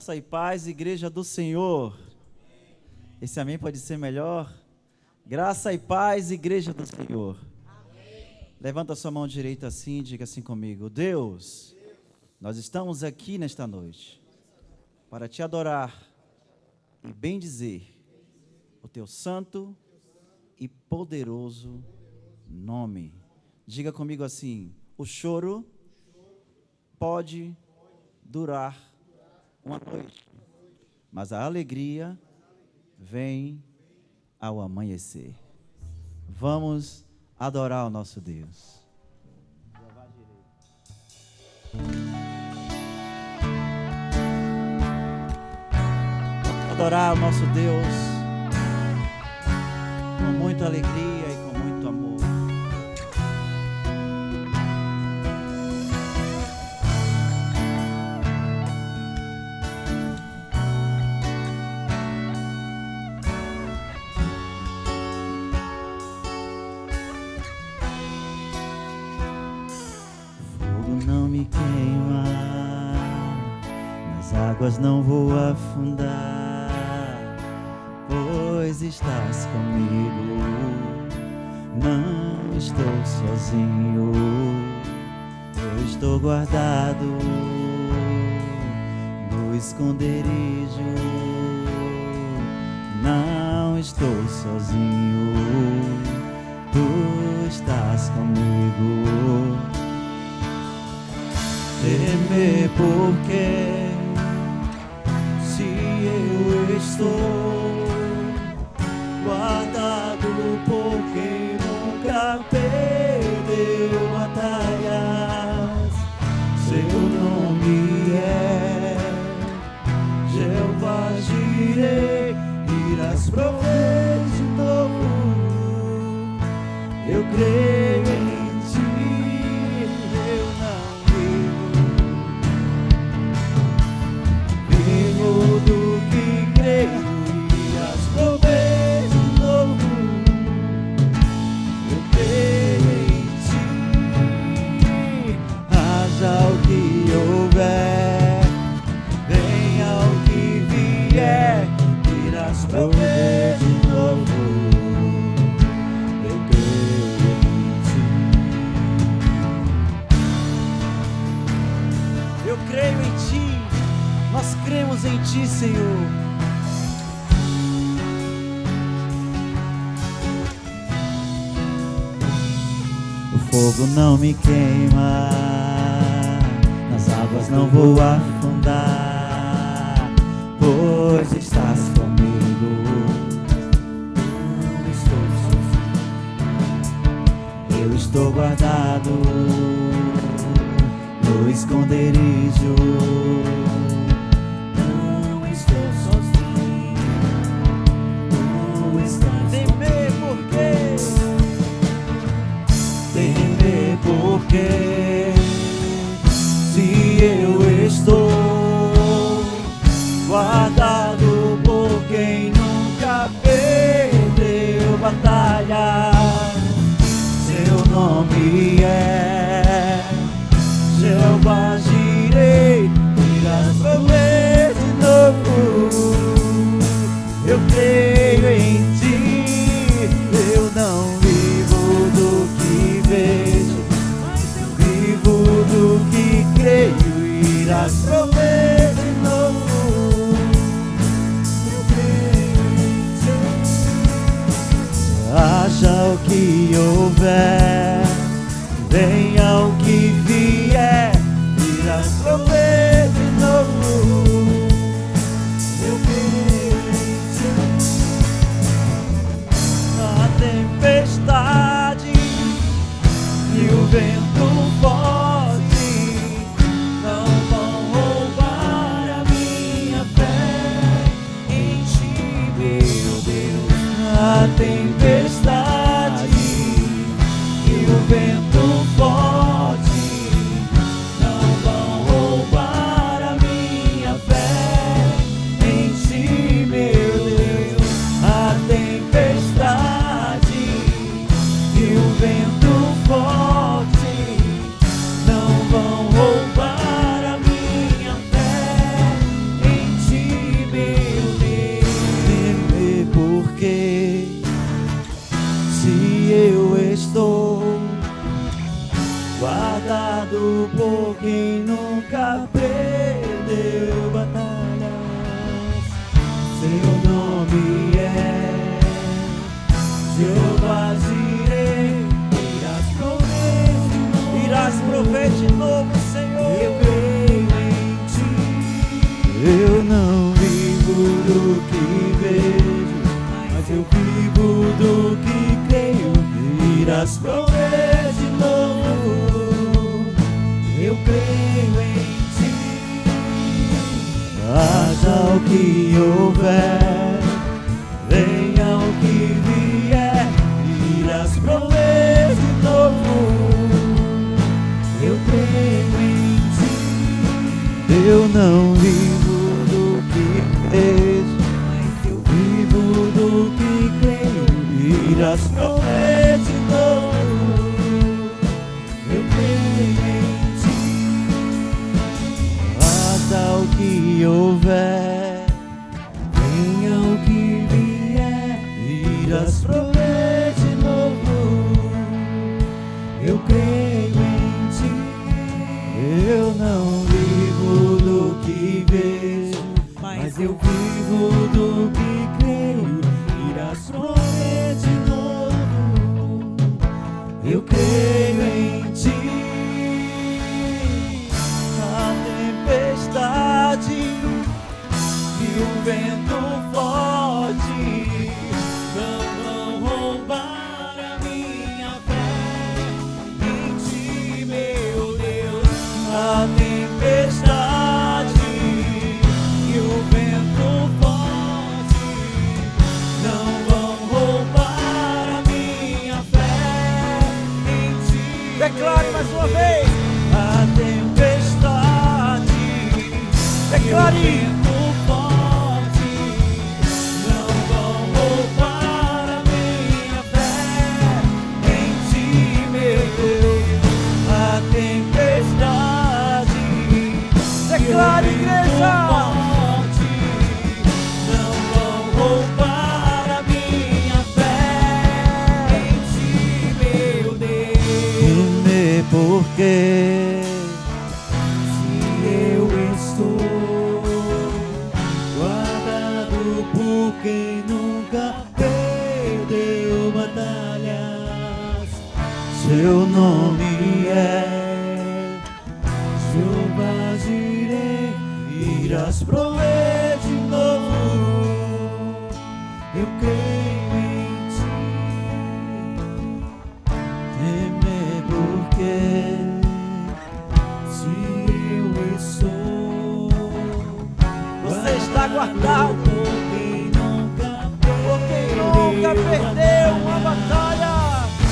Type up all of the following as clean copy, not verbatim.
Graça e paz, igreja do Senhor. Esse amém pode ser melhor? Graça e paz, igreja do Senhor. Amém. Levanta a sua mão direita assim e diga assim comigo: Deus, nós estamos aqui nesta noite para te adorar e bendizer o teu santo e poderoso nome. Diga comigo assim: o choro pode durar uma noite, mas a alegria vem ao amanhecer. Vamos adorar o nosso Deus. Vamos adorar o nosso Deus com muita alegria e com muito amor. Águas não vou afundar, pois estás comigo. Não estou sozinho, eu estou guardado no esconderijo. Não estou sozinho, tu estás comigo. Temer porque eu estou guardado por quem nunca perdeu batalhas. Seu nome é Jeová Jireh, irás prover de novo. Eu creio em ti, eu não vivo do que creio, irás prover de novo. Eu creio em ti, haja o que houver, venha o que vier, irás prover de novo. Eu creio em ti. Eu creio em ti. Nós cremos em ti, Senhor. O fogo não me queima, nas águas não vou afundar, pois estás comigo. Não estou sozinho, eu estou guardado no esconderijo. Porque se eu estou guardado por quem nunca perdeu batalha, seu nome é Jeová Jireh, irás prover de novo. Eu creio em ti, eu não vivo do que vejo, do que creio, irás prover de novo. Eu creio em ti. Haja o que houver, venha o que vier, irás prover de novo. Eu creio em ti. A tempestade e o vento forte não vão roubar a minha fé em ti, meu Deus. A tempestade e guardado por quem nunca perdeu batalhas. Seu nome é Jeová Jireh. Irás prover de novo, Senhor. Eu creio em Ti. Eu não vivo do que vejo, mas eu vivo do que creio. Irás prover de novo. Eu creio em Ti. Haja o que houver, venha o que vier, irás prover de novo. Eu creio em Ti. Eu não vivo do que vejo, mas eu vivo do que creio. Irás prover de novo. Eu creio em Ti. Haja o que houver, venha o que vier, irás prover de novo. Eu creio em Ti. Eu não vivo do que vejo, mas eu vivo do que creio. Irás prover de novo. Eu creio em Ti. A tempestade e o vento forte não vão roubar a minha fé em Ti, meu Deus. A tempestade e o vento forte não vão roubar a minha fé em Ti. Declare mais uma vez. A tempestade, declare. Declare, igreja! Não vão roubar a minha fé em Ti, meu Deus. Temer porque se eu estou guardado por quem nunca perdeu batalhas. Seu nome é Jeová Jireh. Irás prover de novo. Eu creio em Ti. Temer porque se eu estou, você está guardado por quem nunca perdeu uma batalha.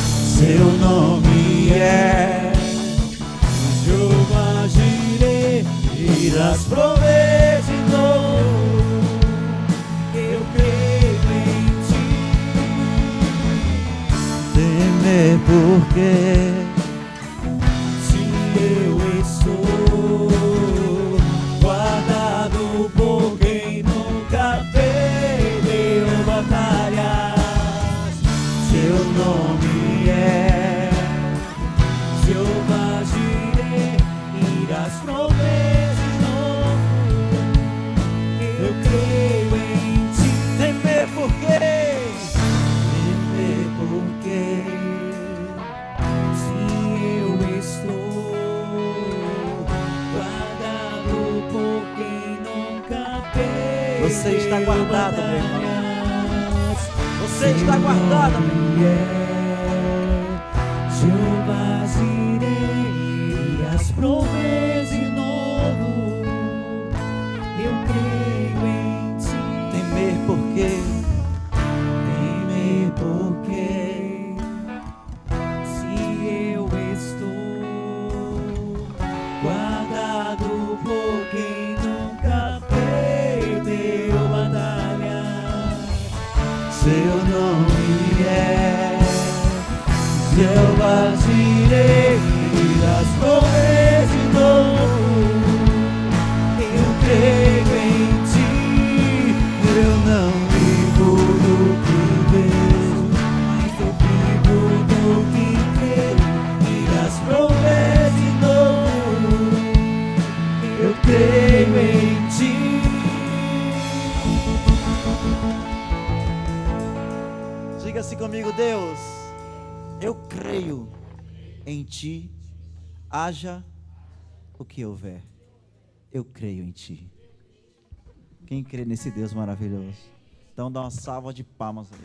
Seu nome é Jeová Jireh. Irás prover de novo. Eu creio em Ti. Temer porque se eu estou guardado por quem nunca perdeu batalhas. Seu nome é Jeová Jireh. Irás prover. Eu creio em Ti. Temer por quê? Temer porque se eu estou guardado por quem nunca perdeu. Você está guardado, meu irmão. Você está guardado, meu irmão. Jeová Jireh. Irás prover de novo. Eu creio em Ti. Temer porque se eu estou guardado por quem nunca perdeu batalhas. Seu nome é Jeová Jireh. Irás prover de novo. Eu creio em Ti. Eu não vivo do que vejo, mas eu vivo do que creio. Irás prover de Deus, eu creio em Ti, haja o que houver. Eu creio em Ti. Quem crê nesse Deus maravilhoso? Então dá uma salva de palmas aí.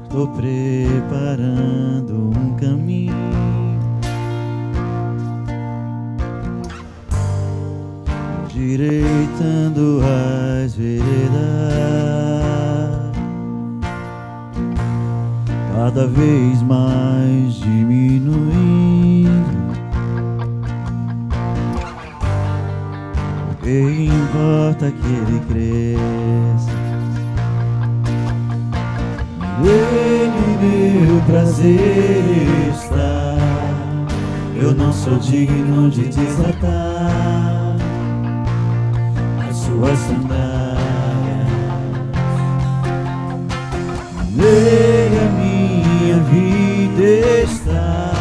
Estou preparando um caminho, direitando as veredas, cada vez mais diminuindo. O que importa que ele cresça, nele meu prazer está. Eu não sou digno de desatar as suas sandálias. Nele a minha vida está,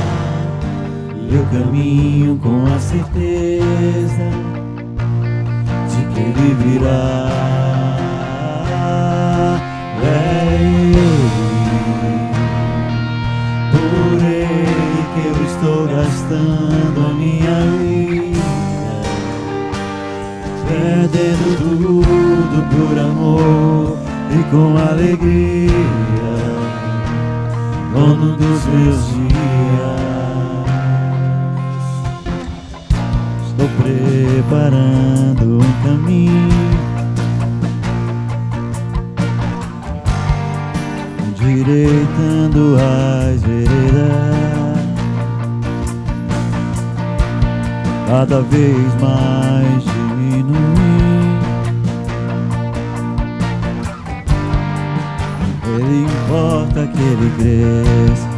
e eu caminho com a certeza de que ele virá. É ele, por ele que eu estou gastando a minha vida, perdendo tudo por amor e com alegria, dono dos meus dias. Estou preparando um caminho, direitando as veredas, cada vez mais diminuindo. Ele importa que ele cresça,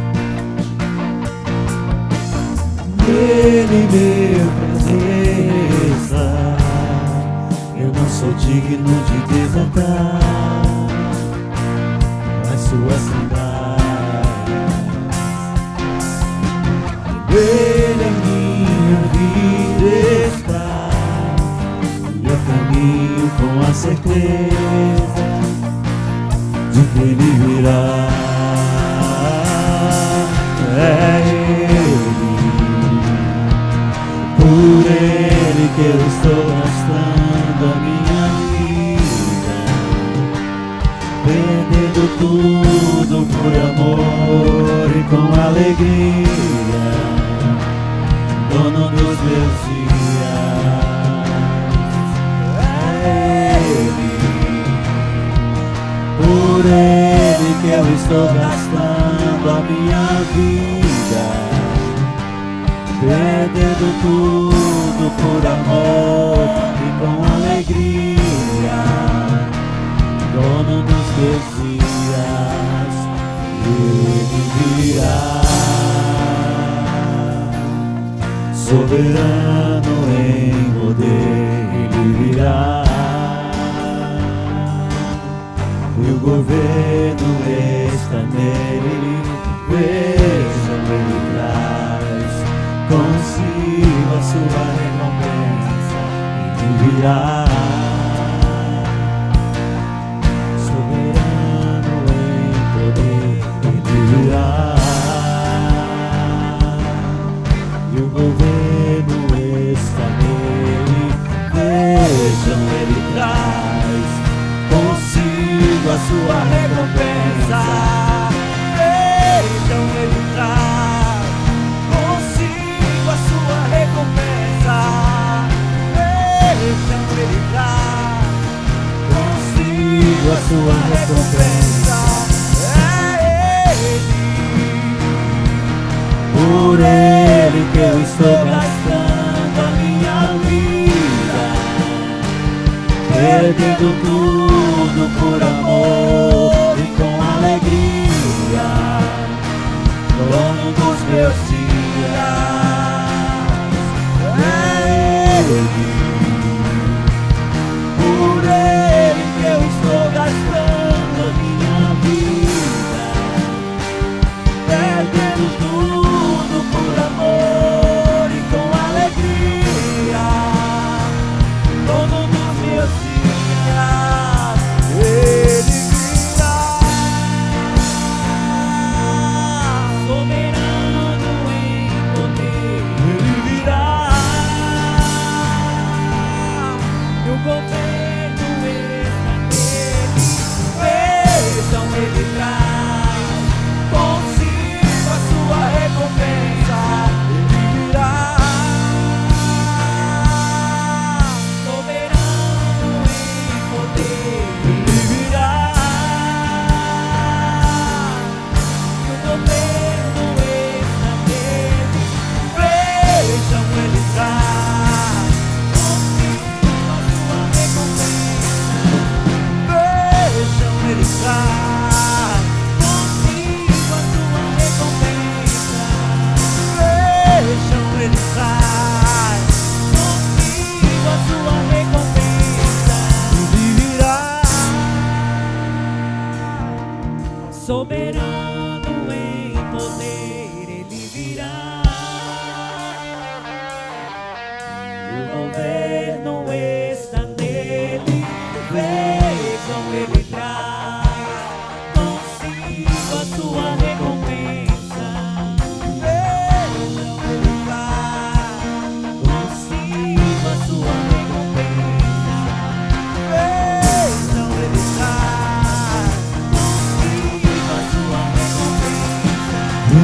nele meu prazer está. Eu não sou digno de desatar as suas sandálias. Ele a minha vida está, e eu caminho com a certeza de que ele virá. É ele, por ele que eu estou gastando a minha vida, perdendo tudo por amor e com alegria, dono dos meus dias. É ele, por ele que eu estou gastando a minha vida, perdendo tudo por amor e com alegria, dono dos meus dias. Ele virá, soberano em poder. Ele virá, e o governo está nele. Vejam, ele traz consigo a sua recompensa. Ele virá, soberano em poder. Ele virá, e o governo está nele. Vejam, ele traz consigo a sua recompensa. Vejam, ele traz consigo a sua recompensa. Vejam, ele traz consigo a sua recompensa. É ele, por ele que eu estou gastando a minha vida, perdendo tudo por amor e com alegria, dono dos meus dias. É ele, por ele que eu estou gastando a minha vida, perdendo tudo por amor e com alegria, dono dos meus dias.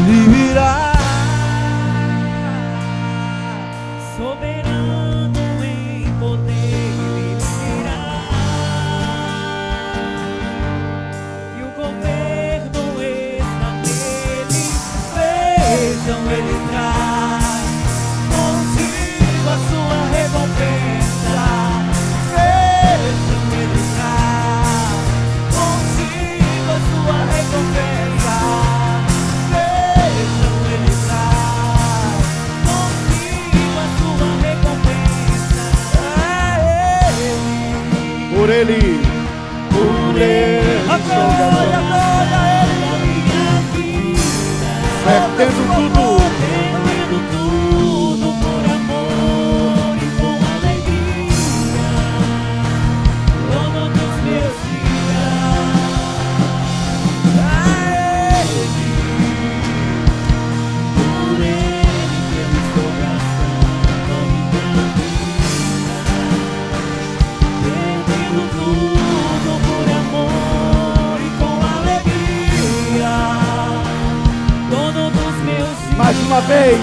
Ele virá. Soberano em poder, Ele virá. E o governo está nele. Vejam, Ele traz consigo a sua recompensa. Vejam, Ele traz consigo a sua recompensa. Vejam, Ele traz consigo a sua recompensa. Por Ele, por Ele, A glória a Ele na minha vida. vertendo tudo, Perdendo tudo por amor e com alegria, dono dos meus dias. A Ele, por Ele que eu estou gastando a minha vida, perdendo tudo por amor e com alegria, dono dos meus dias. mais uma vez,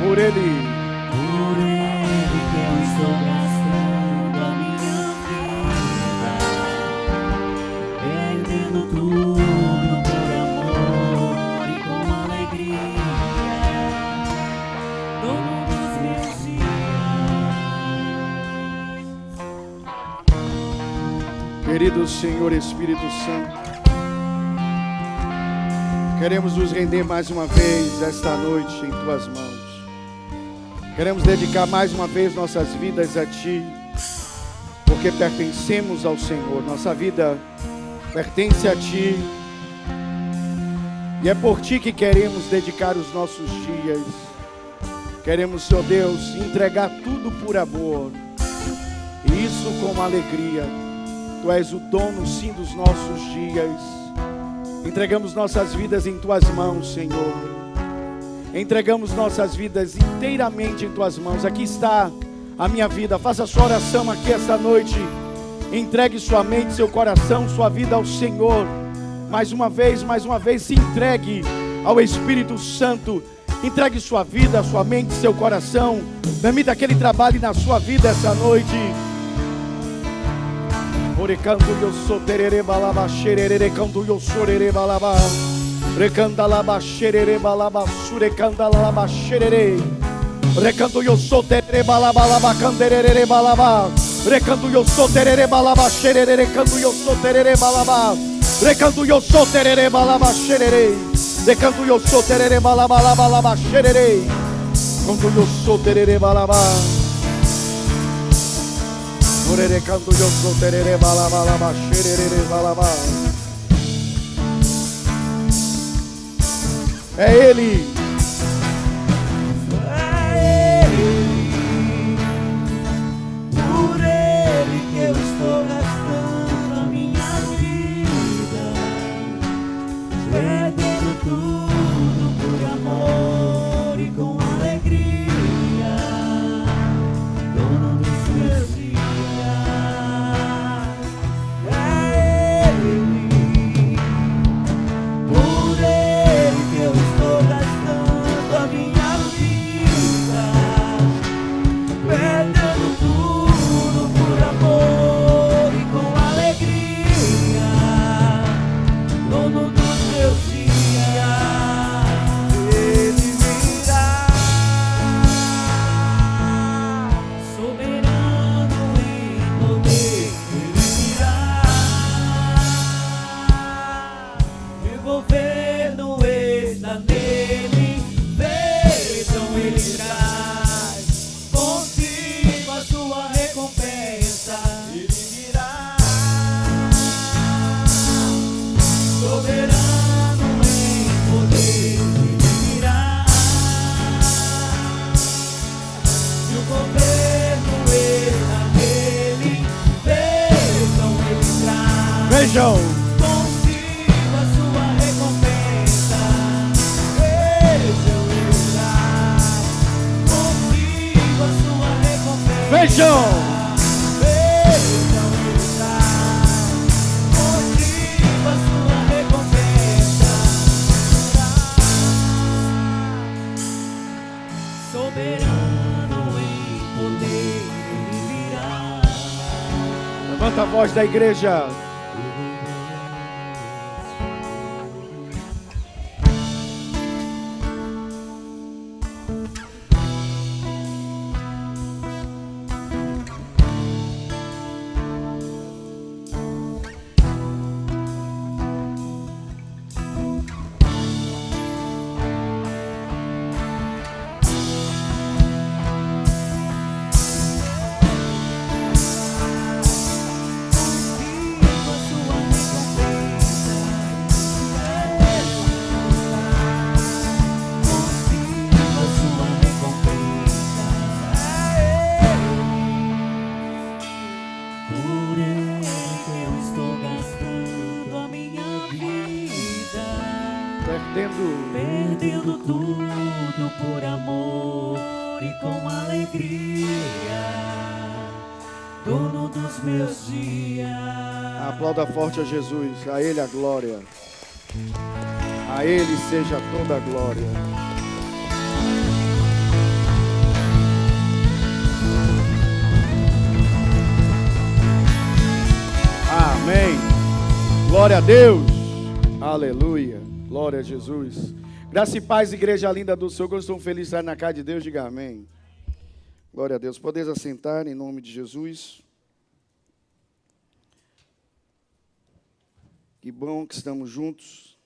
por Ele, Por Ele que eu estou gastando a minha vida, perdendo tudo por amor e com alegria, dono dos meus dias. querido Senhor Espírito Santo, queremos nos render mais uma vez esta noite em Tuas mãos. Queremos dedicar mais uma vez nossas vidas a Ti, porque pertencemos ao Senhor. Nossa vida pertence a Ti, e é por Ti que queremos dedicar os nossos dias. Queremos, Senhor Deus, entregar tudo por amor, e isso com alegria. Tu és o dono, sim, dos nossos dias. Entregamos nossas vidas em Tuas mãos, Senhor. Entregamos nossas vidas inteiramente em Tuas mãos. Aqui está a minha vida. Faça a sua oração aqui esta noite. Entregue sua mente, seu coração, sua vida ao Senhor. Mais uma vez, se entregue ao Espírito Santo. Entregue sua vida, sua mente, seu coração. Permita que Ele trabalhe na sua vida essa noite. Orecando eu sou terere balaba xerere canto eu sorere balaba recanda laba xerere balaba surecanda laba xerere recanto eu sou terere balaba laba canderere balaba recanto eu sou terere balaba xerere canto eu sou terere balaba recanto eu sou terere balaba xerere recanto eu sou terere balaba laba laba xerere canto eu sou terere balaba. Canto eu sou terere balaba laba xerere balaba. É Ele. É Ele, por Ele que eu estou gastando a minha vida, perdendo tudo por amor e com alegria, dono dos meus dias. É Ele, por Ele que eu estou gastando a minha vida, perdendo tudo por amor e com alegria, dono dos meus dias. Ele virá, soberano em poder. Ele virá, e o governo está nele. Vejam, Ele traz consigo a sua recompensa. Ele virá, soberano em poder. Ele virá, e o governo está nele. Vejam, Ele traz Vejam. consigo a sua recompensa. Vejam, Ele traz consigo a sua recompensa. Vejam. Vejam, Ele traz consigo a sua voz da igreja. Perdendo tudo por amor e com alegria, dono dos meus dias. Aplauda forte a Jesus, a Ele a glória. A Ele seja toda a glória. Amém. Glória a Deus. Aleluia. Glória a Jesus. Graça e paz, igreja linda do Senhor. Eu estou feliz de estar na casa de Deus. Diga amém. Glória a Deus. Podeis assentar em nome de Jesus. Que bom que estamos juntos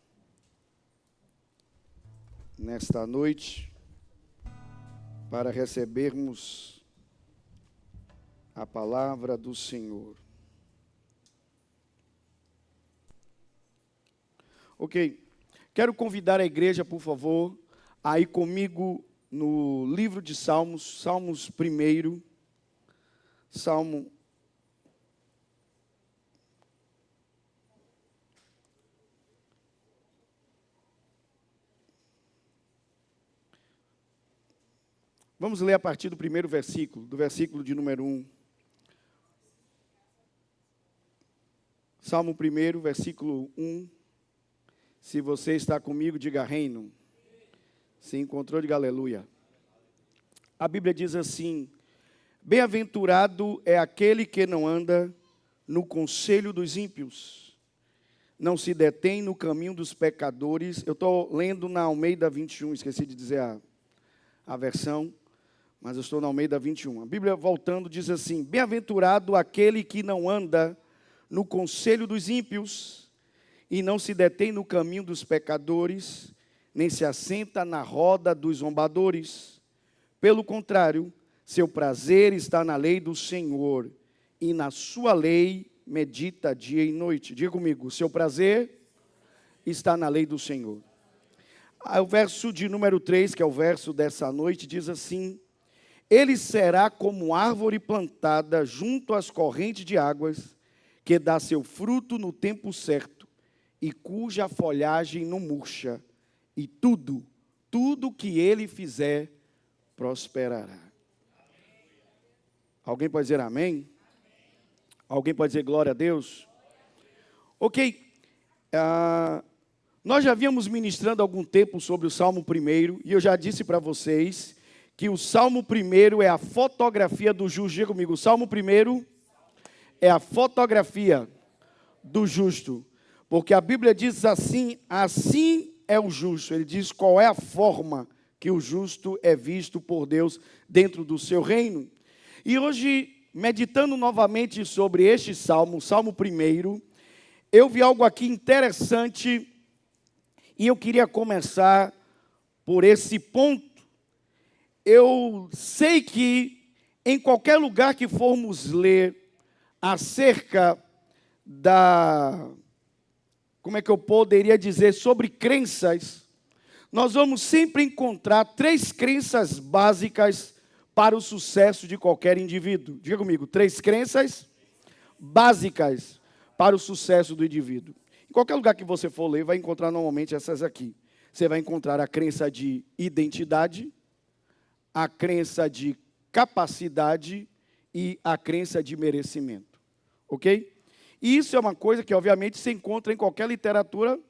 nesta noite para recebermos a palavra do Senhor. Ok. Quero convidar a igreja, por favor, a ir comigo no livro de Salmos, Salmos 1, Salmo. Vamos ler a partir do primeiro versículo, do versículo de número 1. Salmo 1, versículo 1. Se você está comigo, diga reino. Se encontrou, diga aleluia. A Bíblia diz assim: bem-aventurado é aquele que não anda no conselho dos ímpios, não se detém no caminho dos pecadores. Eu estou lendo na Almeida 21, esqueci de dizer a versão, mas eu estou na Almeida 21. A Bíblia, voltando, diz assim: bem-aventurado aquele que não anda no conselho dos ímpios, e não se detém no caminho dos pecadores, nem se assenta na roda dos zombadores. Pelo contrário, seu prazer está na lei do Senhor, e na sua lei medita dia e noite. Diga comigo, seu prazer está na lei do Senhor. O verso de número 3, que é o verso dessa noite, diz assim: ele será como árvore plantada junto às correntes de águas, que dá seu fruto no tempo certo, e cuja folhagem não murcha, e tudo que ele fizer, prosperará. Alguém pode dizer amém? Alguém pode dizer glória a Deus? Ok, nós já vínhamos ministrando há algum tempo sobre o Salmo 1, e eu já disse para vocês que o Salmo 1 é a fotografia do justo. Diga comigo, o Salmo 1 é a fotografia do justo. Porque a Bíblia diz assim, assim é o justo. Ele diz qual é a forma que o justo é visto por Deus dentro do seu reino. E hoje, meditando novamente sobre este salmo, Salmo 1, eu vi algo aqui interessante e eu queria começar por esse ponto. Eu sei que em qualquer lugar que formos ler acerca como é que eu poderia dizer, sobre crenças, nós vamos sempre encontrar 3 crenças básicas para o sucesso de qualquer indivíduo. Diga comigo, 3 crenças básicas para o sucesso do indivíduo. Em qualquer lugar que você for ler, vai encontrar normalmente essas aqui. Você vai encontrar a crença de identidade, a crença de capacidade e a crença de merecimento. Ok? E isso é uma coisa que, obviamente, se encontra em qualquer literatura,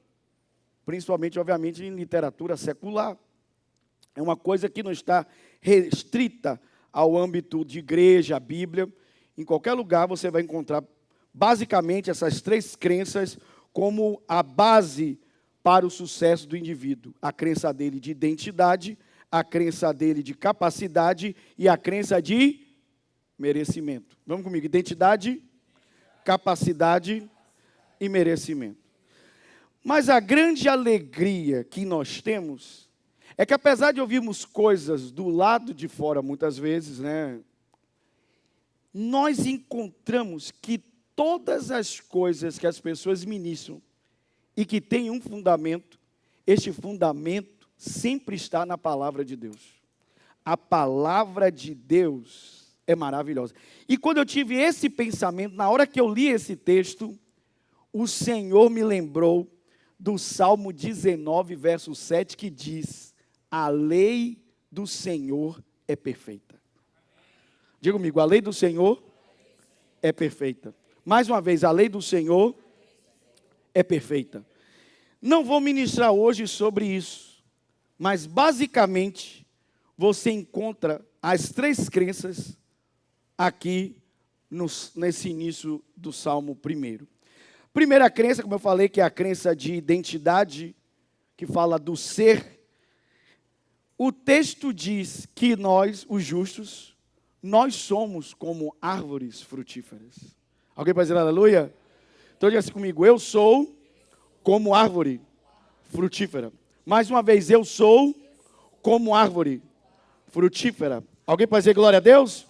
principalmente, obviamente, em literatura secular. É uma coisa que não está restrita ao âmbito de igreja, Bíblia. Em qualquer lugar você vai encontrar basicamente essas três crenças como a base para o sucesso do indivíduo. A crença dele de identidade, a crença dele de capacidade e a crença de merecimento. Vamos comigo, identidade, capacidade e merecimento. Mas a grande alegria que nós temos é que apesar de ouvirmos coisas do lado de fora muitas vezes, né, nós encontramos que todas as coisas que as pessoas ministram e que têm um fundamento, este fundamento sempre está na palavra de Deus. A palavra de Deus é maravilhosa. E quando eu tive esse pensamento, na hora que eu li esse texto, o Senhor me lembrou do Salmo 19, verso 7, que diz: a lei do Senhor é perfeita. Diga comigo, a lei do Senhor é perfeita. Mais uma vez, a lei do Senhor é perfeita. Não vou ministrar hoje sobre isso, mas basicamente você encontra as três crenças aqui nesse início do Salmo 1. Primeira crença, como eu falei, que é a crença de identidade, que fala do ser. O texto diz que nós, os justos, nós somos como árvores frutíferas. Alguém pode dizer aleluia? Então diga assim comigo, eu sou como árvore frutífera. Mais uma vez, eu sou como árvore frutífera. Alguém pode dizer glória a Deus?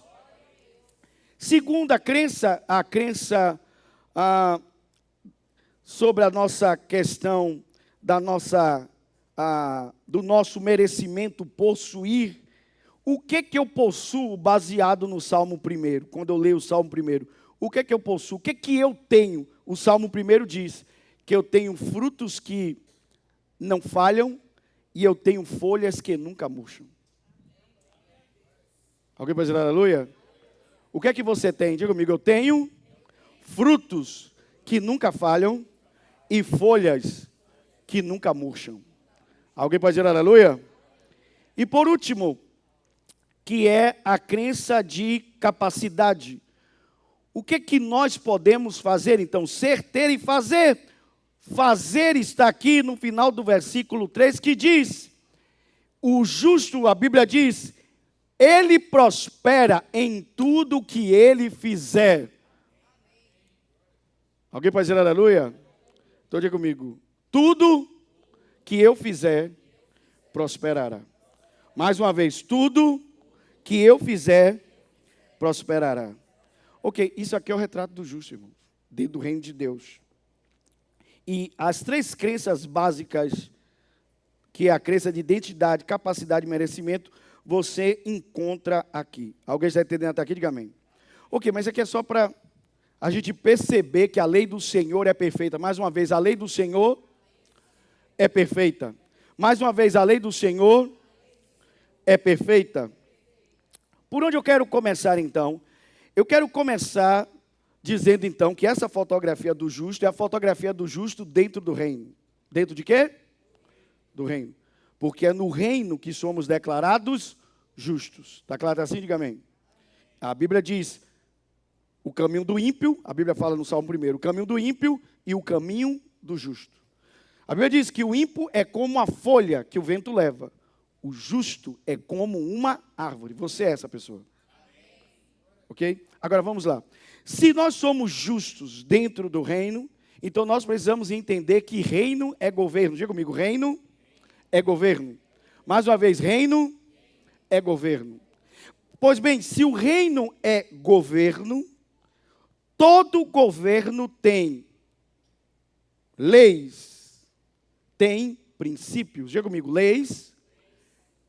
Segunda crença, a crença sobre a nossa questão do nosso merecimento possuir. O que eu possuo baseado no Salmo 1? Quando eu leio o Salmo 1, o que eu possuo? O que eu tenho? O Salmo 1 diz que eu tenho frutos que não falham e eu tenho folhas que nunca murcham. Alguém pode dizer aleluia? O que você tem? Diga comigo, eu tenho frutos que nunca falham e folhas que nunca murcham. Alguém pode dizer aleluia? E por último, que é a crença de capacidade. O que nós podemos fazer, então? Ser, ter e fazer. Fazer está aqui no final do versículo 3, que diz, o justo, a Bíblia diz, ele prospera em tudo que ele fizer. Alguém pode dizer aleluia? Então diga comigo, tudo que eu fizer, prosperará. Mais uma vez, tudo que eu fizer, prosperará. Ok, isso aqui é o retrato do justo, irmão, dentro do reino de Deus. E as três crenças básicas, que é a crença de identidade, capacidade e merecimento, você encontra aqui. Alguém está entendendo até aqui? Diga amém. Ok, mas isso aqui é só para a gente perceber que a lei do Senhor é perfeita. Mais uma vez, a lei do Senhor é perfeita. Mais uma vez, a lei do Senhor é perfeita. Por onde eu quero começar, então? Eu quero começar dizendo, então, que essa fotografia do justo é a fotografia do justo dentro do reino. Dentro de quê? Do reino. Porque é no reino que somos declarados justos. Está claro assim? Diga amém. A Bíblia diz, o caminho do ímpio, a Bíblia fala no Salmo 1, o caminho do ímpio e o caminho do justo. A Bíblia diz que o ímpio é como a folha que o vento leva. O justo é como uma árvore. Você é essa pessoa. Ok? Agora vamos lá. Se nós somos justos dentro do reino, então nós precisamos entender que reino é governo. Diga comigo, reino é governo. Mais uma vez, reino é governo. Pois bem, se o reino é governo, todo governo tem leis, tem princípios. Diga comigo, leis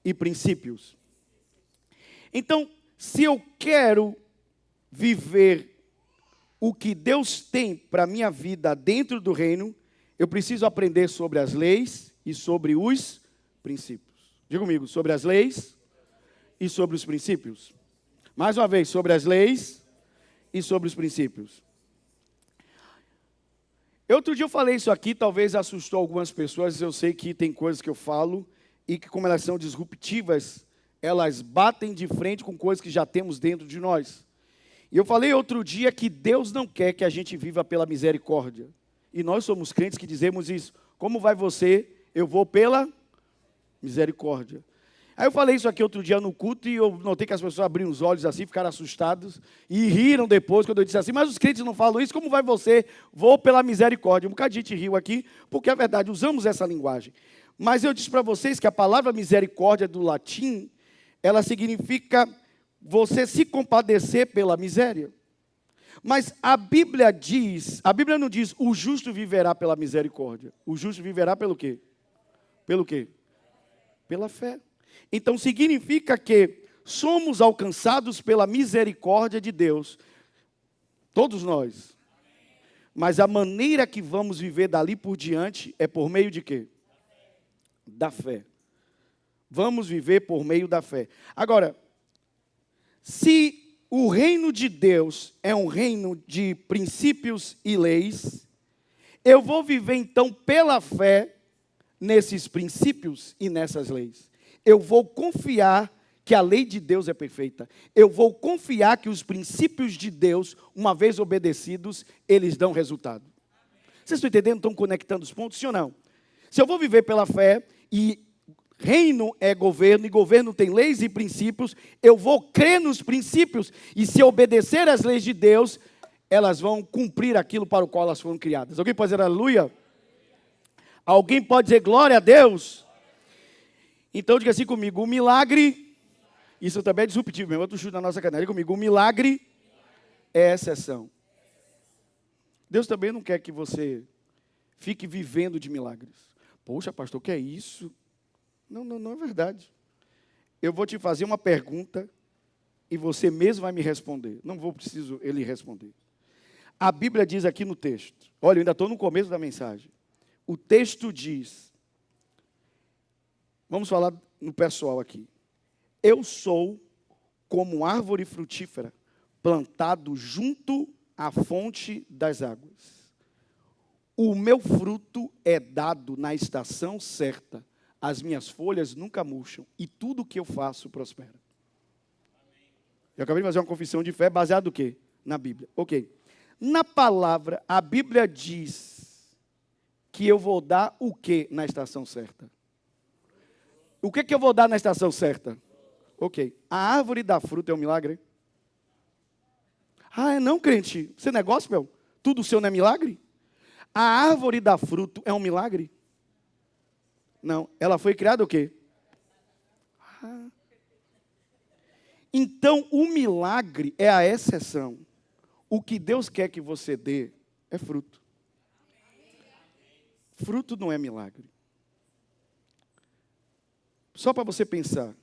e princípios. Então, se eu quero viver o que Deus tem para a minha vida dentro do reino, eu preciso aprender sobre as leis e sobre os princípios. Diga comigo, sobre as leis e sobre os princípios. Mais uma vez, sobre as leis e sobre os princípios. Outro dia eu falei isso aqui, talvez assustou algumas pessoas, eu sei que tem coisas que eu falo e que como elas são disruptivas, elas batem de frente com coisas que já temos dentro de nós. E eu falei outro dia que Deus não quer que a gente viva pela misericórdia. E nós somos crentes que dizemos isso. Como vai você? Eu vou pela misericórdia. Aí eu falei isso aqui outro dia no culto e eu notei que as pessoas abriram os olhos assim, ficaram assustados e riram depois quando eu disse assim, mas os crentes não falam isso, como vai você? Vou pela misericórdia. Um bocado de gente riu aqui, porque é verdade, usamos essa linguagem. Mas eu disse para vocês que a palavra misericórdia do latim, ela significa você se compadecer pela miséria. Mas a Bíblia não diz o justo viverá pela misericórdia. O justo viverá pelo quê? Pelo quê? Pela fé. Então significa que somos alcançados pela misericórdia de Deus. Todos nós. Mas a maneira que vamos viver dali por diante é por meio de quê? Da fé. Vamos viver por meio da fé. Agora, se o reino de Deus é um reino de princípios e leis, eu vou viver então pela fé nesses princípios e nessas leis. Eu vou confiar que a lei de Deus é perfeita. Eu vou confiar que os princípios de Deus, uma vez obedecidos, eles dão resultado. Vocês estão entendendo? Estão conectando os pontos? Sim ou não? Se eu vou viver pela fé e reino é governo e governo tem leis e princípios, eu vou crer nos princípios e se obedecer às leis de Deus, elas vão cumprir aquilo para o qual elas foram criadas. Alguém pode dizer aleluia? Alguém pode dizer glória a Deus? Então diga assim comigo, o milagre, isso também é disruptivo mesmo, outro chute na nossa cadeira, diga comigo, o milagre é exceção. Deus também não quer que você fique vivendo de milagres. Poxa, pastor, o que é isso? Não é verdade. Eu vou te fazer uma pergunta e você mesmo vai me responder. Não vou preciso ele responder. A Bíblia diz aqui no texto, olha, eu ainda estou no começo da mensagem. O texto diz, vamos falar no pessoal aqui. Eu sou como árvore frutífera, plantado junto à fonte das águas. O meu fruto é dado na estação certa. As minhas folhas nunca murcham e tudo que eu faço prospera. Eu acabei de fazer uma confissão de fé baseada no quê? Na Bíblia. Ok. Na palavra, a Bíblia diz que eu vou dar o que na estação certa? O que eu vou dar na estação certa? Ok. A árvore dá fruto é um milagre? Ah, é não, crente? Você não é gospel? Tudo seu não é milagre? A árvore dá fruto é um milagre? Não. Ela foi criada o quê? Então, o milagre é a exceção. O que Deus quer que você dê é fruto. Fruto não é milagre. Só para você pensar,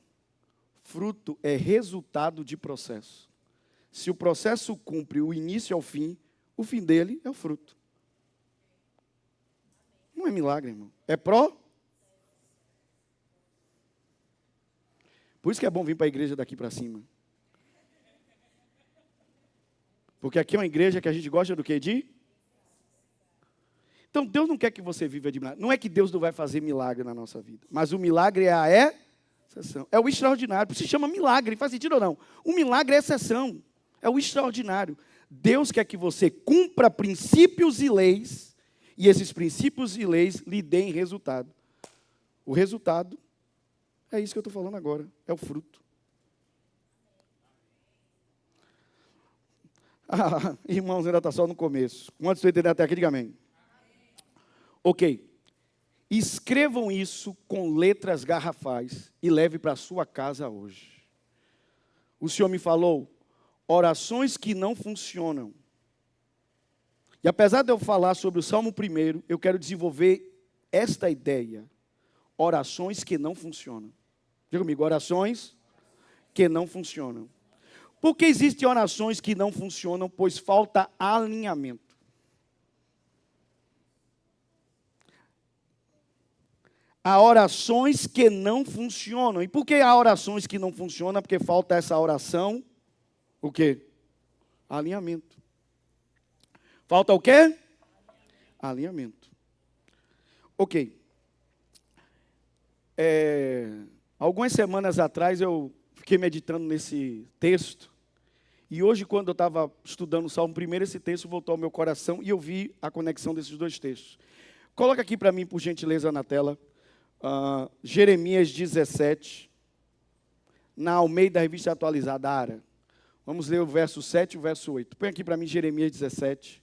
fruto é resultado de processo. Se o processo cumpre o início ao fim, o fim dele é o fruto. Não é milagre, irmão. É Por isso que é bom vir para a igreja daqui para cima. Porque aqui é uma igreja que a gente gosta do quê? Então, Deus não quer que você viva de milagre. Não é que Deus não vai fazer milagre na nossa vida. Mas o milagre é a exceção. É o extraordinário. Se chama milagre. Faz sentido ou não? O milagre é exceção. É o extraordinário. Deus quer que você cumpra princípios e leis. E esses princípios e leis lhe deem resultado. O resultado é isso que eu estou falando agora. É o fruto. Irmãos, ainda está só no começo. Quantos estão entendendo até aqui? Diga amém. Ok. Escrevam isso com letras garrafais e leve para a sua casa hoje. O Senhor me falou, orações que não funcionam. E apesar de eu falar sobre o Salmo 1, eu quero desenvolver esta ideia. Orações que não funcionam. Diga comigo, orações que não funcionam. Por que existem orações que não funcionam? Pois falta alinhamento. Há orações que não funcionam. E por que há orações que não funcionam? Porque falta essa oração, o quê? Alinhamento. Falta o quê? Alinhamento. Ok. Algumas semanas atrás eu fiquei meditando nesse texto. E hoje, quando eu estava estudando o Salmo 1, esse texto voltou ao meu coração e eu vi a conexão desses dois textos. Coloca aqui para mim, por gentileza, na tela, Jeremias 17, na Almeida Revista Atualizada, ARA. Vamos ler o verso 7 e o verso 8. Põe aqui para mim Jeremias 17,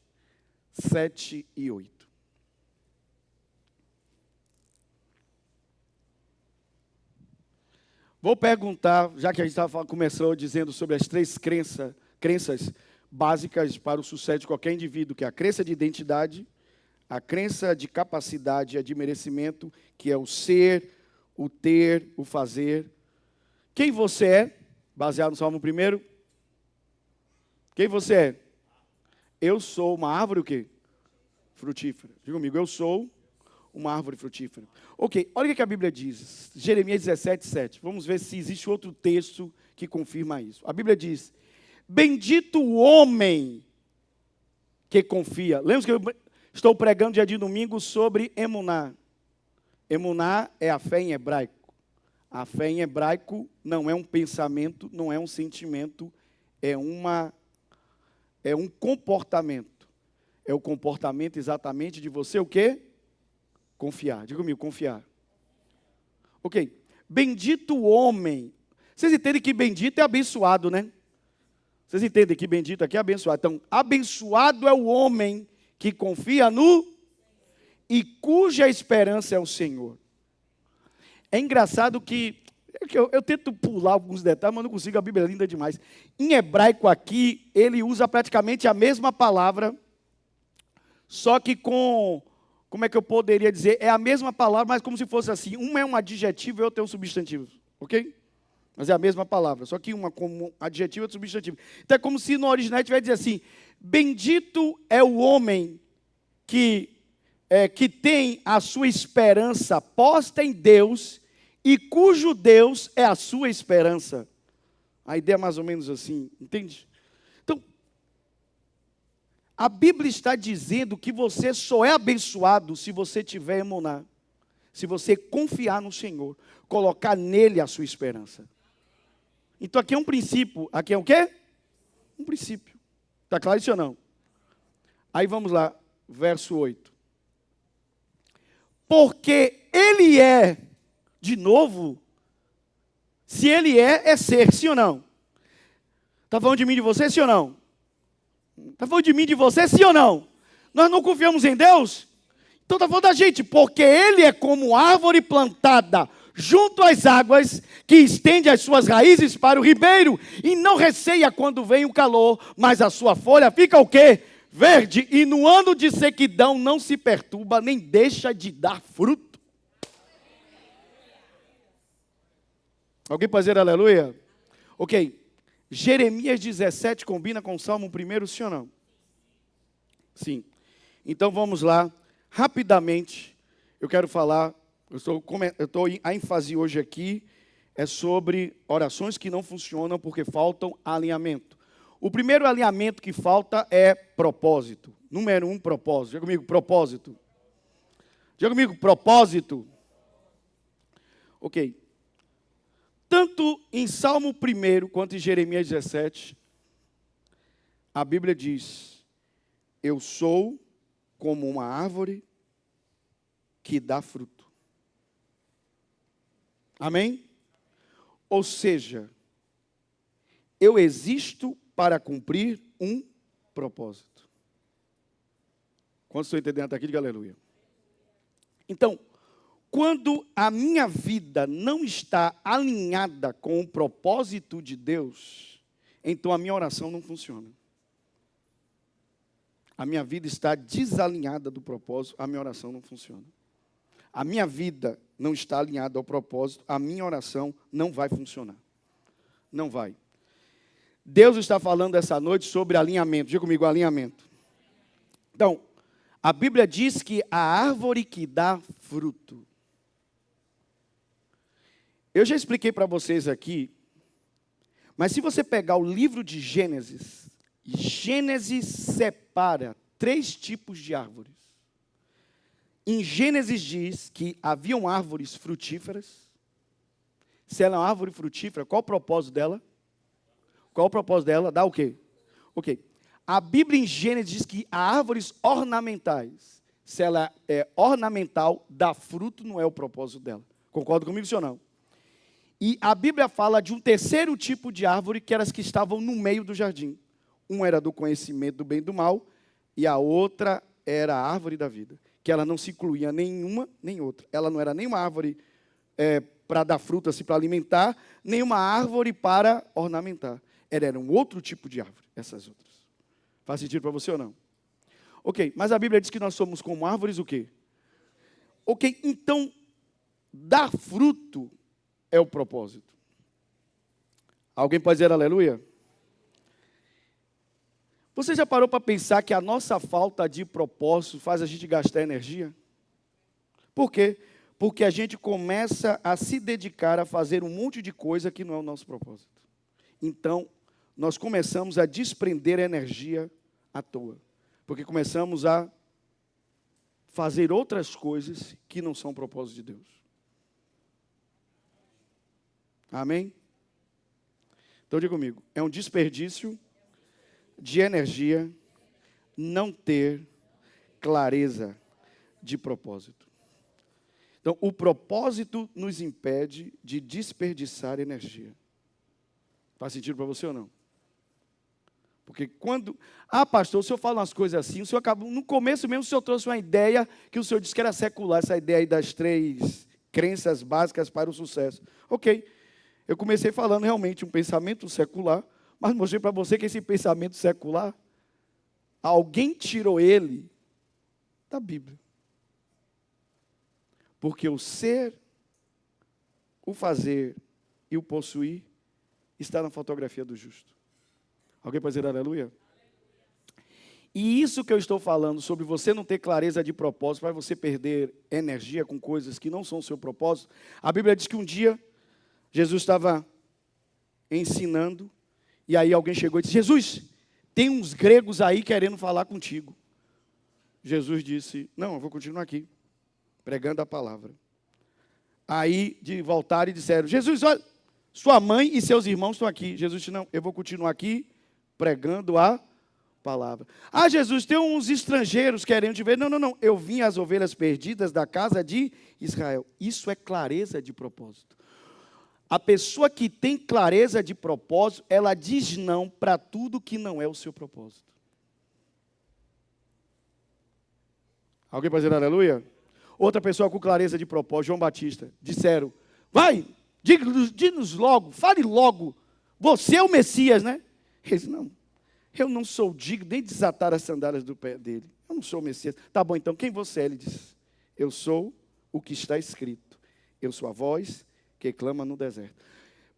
7 e 8. Vou perguntar, já que a gente começou dizendo sobre as 3 crenças básicas para o sucesso de qualquer indivíduo, que é a crença de identidade, a crença de capacidade e de merecimento, que é o ser, o ter, o fazer. Quem você é? Baseado no Salmo 1. Quem você é? Eu sou uma árvore o quê? Frutífera. Diga comigo, eu sou uma árvore frutífera. Ok, olha o que a Bíblia diz. Jeremias 17, 7. Vamos ver se existe outro texto que confirma isso. A Bíblia diz: bendito o homem que confia. Lembra que eu estou pregando dia de domingo sobre emuná. Emuná é a fé em hebraico. A fé em hebraico não é um pensamento, não é um sentimento, é um comportamento. É o comportamento exatamente de você o quê? Confiar. Diga comigo, confiar. Ok. Bendito o homem. Vocês entendem que bendito é abençoado, né? Vocês entendem que bendito aqui é abençoado. Então, abençoado é o homem que confia no e cuja esperança é o Senhor. É engraçado que eu tento pular alguns detalhes, mas não consigo, a Bíblia é linda demais. Em hebraico aqui, ele usa praticamente a mesma palavra, só que com, como é que eu poderia dizer? É a mesma palavra, mas como se fosse assim, uma é um adjetivo e outra é um substantivo, ok? Mas é a mesma palavra, só que uma como adjetivo e outra substantivo. Então é como se no original tivesse dizer assim: bendito é o homem que tem a sua esperança posta em Deus e cujo Deus é a sua esperança. A ideia é mais ou menos assim, entende? Então, a Bíblia está dizendo que você só é abençoado se você tiver emuná, se você confiar no Senhor, colocar nele a sua esperança. Então aqui é um princípio, aqui é o quê? Um princípio. Está claro isso ou não? Aí vamos lá, verso 8. Porque ele é, de novo, se ele é ser, sim ou não? Está falando de mim e de você, sim ou não? Está falando de mim e de você, sim ou não? Nós não confiamos em Deus? Então está falando da gente, porque ele é como árvore plantada junto às águas, que estende as suas raízes para o ribeiro, e não receia quando vem o calor, mas a sua folha fica o quê? Verde, e no ano de sequidão não se perturba, nem deixa de dar fruto. Alguém pode dizer aleluia? Ok. Jeremias 17 combina com o Salmo 1, sim ou não? Sim. Então vamos lá. Rapidamente, eu quero falar, a ênfase hoje aqui é sobre orações que não funcionam porque faltam alinhamento. O primeiro alinhamento que falta é propósito. Número 1, propósito. Diga comigo, propósito. Diga comigo, propósito. Ok. Tanto em Salmo 1 quanto em Jeremias 17, a Bíblia diz: eu sou como uma árvore que dá fruto. Amém? Ou seja, eu existo para cumprir um propósito. Quantos estão entendendo até aqui? Diga aleluia. Então, quando a minha vida não está alinhada com o propósito de Deus, então a minha oração não funciona. A minha vida está desalinhada do propósito, a minha oração não funciona. A minha vida não está alinhada ao propósito, a minha oração não vai funcionar. Não vai. Deus está falando essa noite sobre alinhamento. Diga comigo, alinhamento. Então, a Bíblia diz que a árvore que dá fruto. Eu já expliquei para vocês aqui, mas se você pegar o livro de Gênesis, Gênesis separa 3 tipos de árvores. Em Gênesis diz que haviam árvores frutíferas. Se ela é uma árvore frutífera, qual o propósito dela? Qual o propósito dela? Dá o quê? Ok. A Bíblia em Gênesis diz que há árvores ornamentais. Se ela é ornamental, dá fruto, não é o propósito dela. Concorda comigo, sim ou não? E a Bíblia fala de um terceiro tipo de árvore, que eram as que estavam no meio do jardim. Um era do conhecimento do bem e do mal, e a outra era a árvore da vida, que ela não se incluía nenhuma nem outra. Ela não era nenhuma árvore para dar fruto, assim, para alimentar, nenhuma árvore para ornamentar. Era um outro tipo de árvore, essas outras. Faz sentido para você ou não? Ok, mas a Bíblia diz que nós somos como árvores o quê? Ok, então, dar fruto é o propósito. Alguém pode dizer aleluia? Você já parou para pensar que a nossa falta de propósito faz a gente gastar energia? Por quê? Porque a gente começa a se dedicar a fazer um monte de coisa que não é o nosso propósito. Então, nós começamos a desprender energia à toa. Porque começamos a fazer outras coisas que não são o propósito de Deus. Amém? Então diga comigo, é um desperdício de energia não ter clareza de propósito. Então, o propósito nos impede de desperdiçar energia. Faz sentido para você ou não? Porque quando... pastor, o senhor fala umas coisas assim, o senhor acabou... No começo mesmo, o senhor trouxe uma ideia que o senhor disse que era secular, essa ideia aí das 3 crenças básicas para o sucesso. Ok. Eu comecei falando realmente um pensamento secular, mas mostrei para você que esse pensamento secular, alguém tirou ele da Bíblia. Porque o ser, o fazer e o possuir está na fotografia do justo. Alguém pode dizer aleluia? E isso que eu estou falando sobre você não ter clareza de propósito, para você perder energia com coisas que não são o seu propósito. A Bíblia diz que um dia Jesus estava ensinando, e aí alguém chegou e disse, Jesus, tem uns gregos aí querendo falar contigo. Jesus disse, não, eu vou continuar aqui, pregando a palavra. Aí voltaram e disseram, Jesus, olha, sua mãe e seus irmãos estão aqui. Jesus disse, não, eu vou continuar aqui, pregando a palavra. Jesus, tem uns estrangeiros querendo te ver. Não, eu vim às ovelhas perdidas da casa de Israel. Isso é clareza de propósito. A pessoa que tem clareza de propósito, ela diz não para tudo que não é o seu propósito. Alguém pode dizer aleluia? Outra pessoa com clareza de propósito, João Batista, disseram, vai, diga-nos logo, fale logo, você é o Messias, né? Ele disse, não, eu não sou digno nem de desatar as sandálias do pé dele, eu não sou o Messias. Tá bom, então quem você é? Ele disse, eu sou o que está escrito, eu sou a voz que clama no deserto.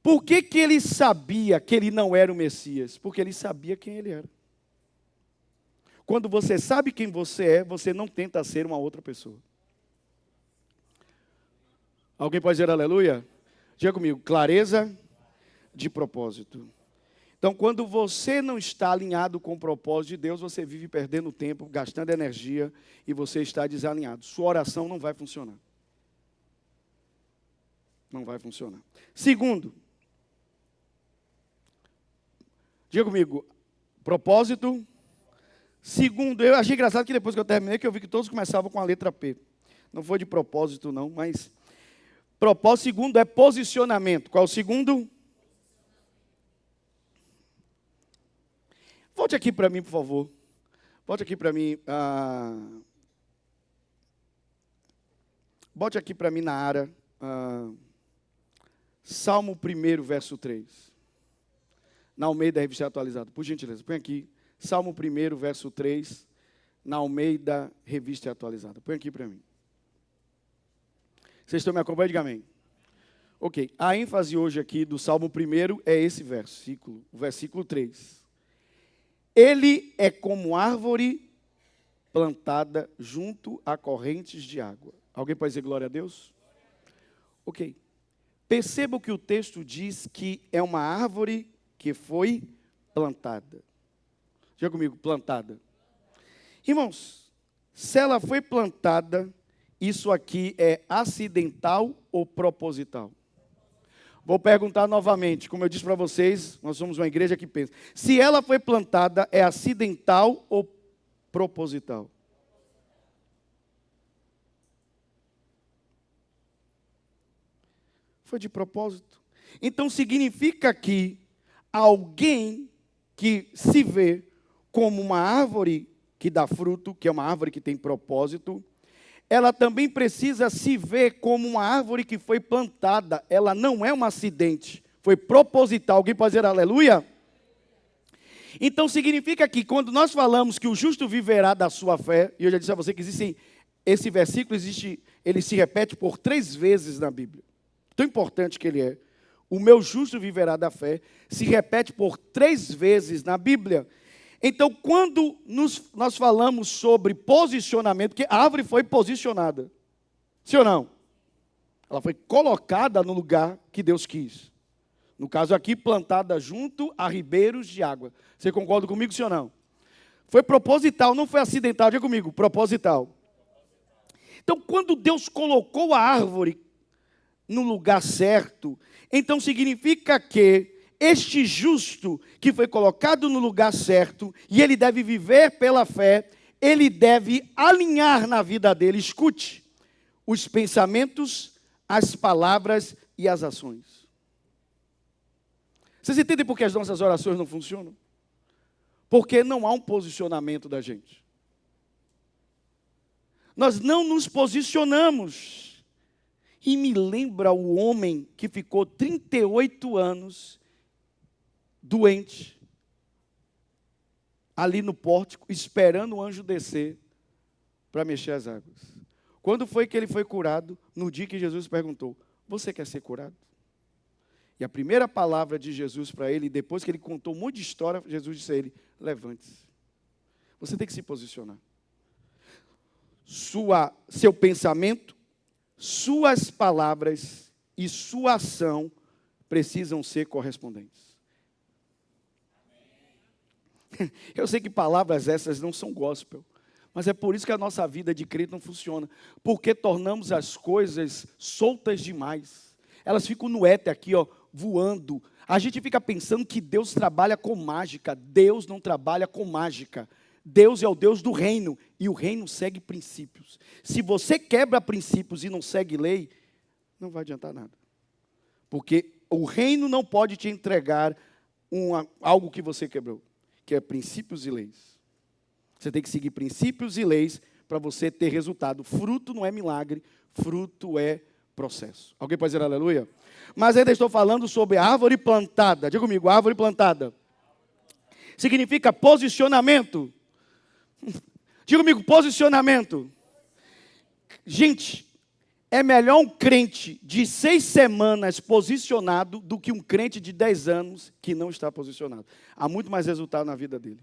Por que ele sabia que ele não era o Messias? Porque ele sabia quem ele era. Quando você sabe quem você é, você não tenta ser uma outra pessoa. Alguém pode dizer aleluia? Diga comigo, clareza de propósito. Então, quando você não está alinhado com o propósito de Deus, você vive perdendo tempo, gastando energia, e você está desalinhado. Sua oração não vai funcionar. Não vai funcionar. Segundo, diga comigo, propósito. Segundo, eu achei engraçado que depois que eu terminei, que eu vi que todos começavam com a letra P. Não foi de propósito não, mas... Propósito segundo é posicionamento. Qual é o segundo? Volte aqui para mim, por favor. Volte aqui para mim. Bote aqui para mim na área. Salmo 1, verso 3. Na Almeida Revista Atualizada. Por gentileza, põe aqui. Salmo 1, verso 3. Na Almeida Revista Atualizada. Põe aqui para mim. Vocês estão me acompanhando? Diga amém. Ok. A ênfase hoje aqui do Salmo 1 é esse versículo. O versículo 3. Ele é como árvore plantada junto a correntes de água. Alguém pode dizer glória a Deus? Ok. Perceba que o texto diz que é uma árvore que foi plantada. Diga comigo, plantada. Irmãos, se ela foi plantada, isso aqui é acidental ou proposital? Vou perguntar novamente, como eu disse para vocês, nós somos uma igreja que pensa. Se ela foi plantada, é acidental ou proposital? Foi de propósito. Então significa que alguém que se vê como uma árvore que dá fruto, que é uma árvore que tem propósito, ela também precisa se ver como uma árvore que foi plantada. Ela não é um acidente, foi proposital. Alguém pode dizer aleluia? Então significa que quando nós falamos que o justo viverá da sua fé, e eu já disse a você que esse versículo ele se repete por 3 vezes na Bíblia. Tão importante que ele é. O meu justo viverá da fé, se repete por 3 vezes na Bíblia. Então, quando nós falamos sobre posicionamento, porque a árvore foi posicionada, sim ou não? Ela foi colocada no lugar que Deus quis. No caso aqui, plantada junto a ribeiros de água. Você concorda comigo, sim ou não? Foi proposital, não foi acidental. Diga comigo, proposital. Então, quando Deus colocou a árvore no lugar certo, então significa que este justo que foi colocado no lugar certo, e ele deve viver pela fé, ele deve alinhar na vida dele, escute, os pensamentos, as palavras e as ações. Vocês entendem por que as nossas orações não funcionam? Porque não há um posicionamento da gente. Nós não nos posicionamos. E me lembra o homem que ficou 38 anos doente, ali no pórtico, esperando o anjo descer para mexer as águas. Quando foi que ele foi curado? No dia que Jesus perguntou, você quer ser curado? E a primeira palavra de Jesus para ele, depois que ele contou um monte de história, Jesus disse a ele, levante-se. Você tem que se posicionar. Seu pensamento, suas palavras e sua ação precisam ser correspondentes. Eu sei que palavras essas não são gospel, mas é por isso que a nossa vida de crente não funciona, porque tornamos as coisas soltas demais. Elas ficam no éter aqui, ó, voando. A gente fica pensando que Deus trabalha com mágica. Deus não trabalha com mágica. Deus é o Deus do reino, e o reino segue princípios. Se você quebra princípios e não segue lei, não vai adiantar nada. Porque o reino não pode te entregar algo que você quebrou, que é princípios e leis. Você tem que seguir princípios e leis para você ter resultado. Fruto não é milagre, fruto é processo. Alguém pode dizer aleluia? Mas ainda estou falando sobre árvore plantada. Diga comigo, árvore plantada. Significa posicionamento. Diga comigo, posicionamento. Gente, é melhor um crente de 6 semanas posicionado do que um crente de 10 anos que não está posicionado. Há muito mais resultado na vida dele.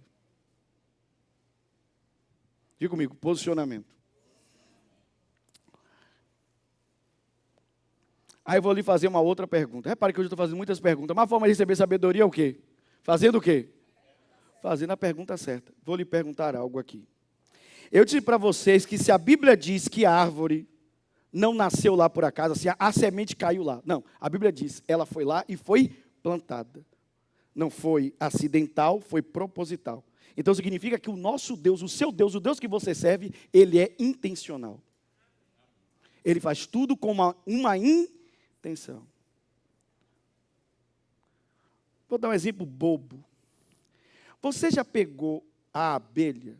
Diga comigo, posicionamento. Aí eu vou lhe fazer uma outra pergunta. Repare que hoje eu estou fazendo muitas perguntas. Mas a forma de receber sabedoria é o quê? Fazendo o quê? Fazendo a pergunta certa. Vou lhe perguntar algo aqui. Eu disse para vocês que se a Bíblia diz que a árvore não nasceu lá por acaso, assim, a semente caiu lá. Não, a Bíblia diz, ela foi lá e foi plantada. Não foi acidental, foi proposital. Então significa que o nosso Deus, o seu Deus, o Deus que você serve, ele é intencional. Ele faz tudo com uma intenção. Vou dar um exemplo bobo. Você já pegou a abelha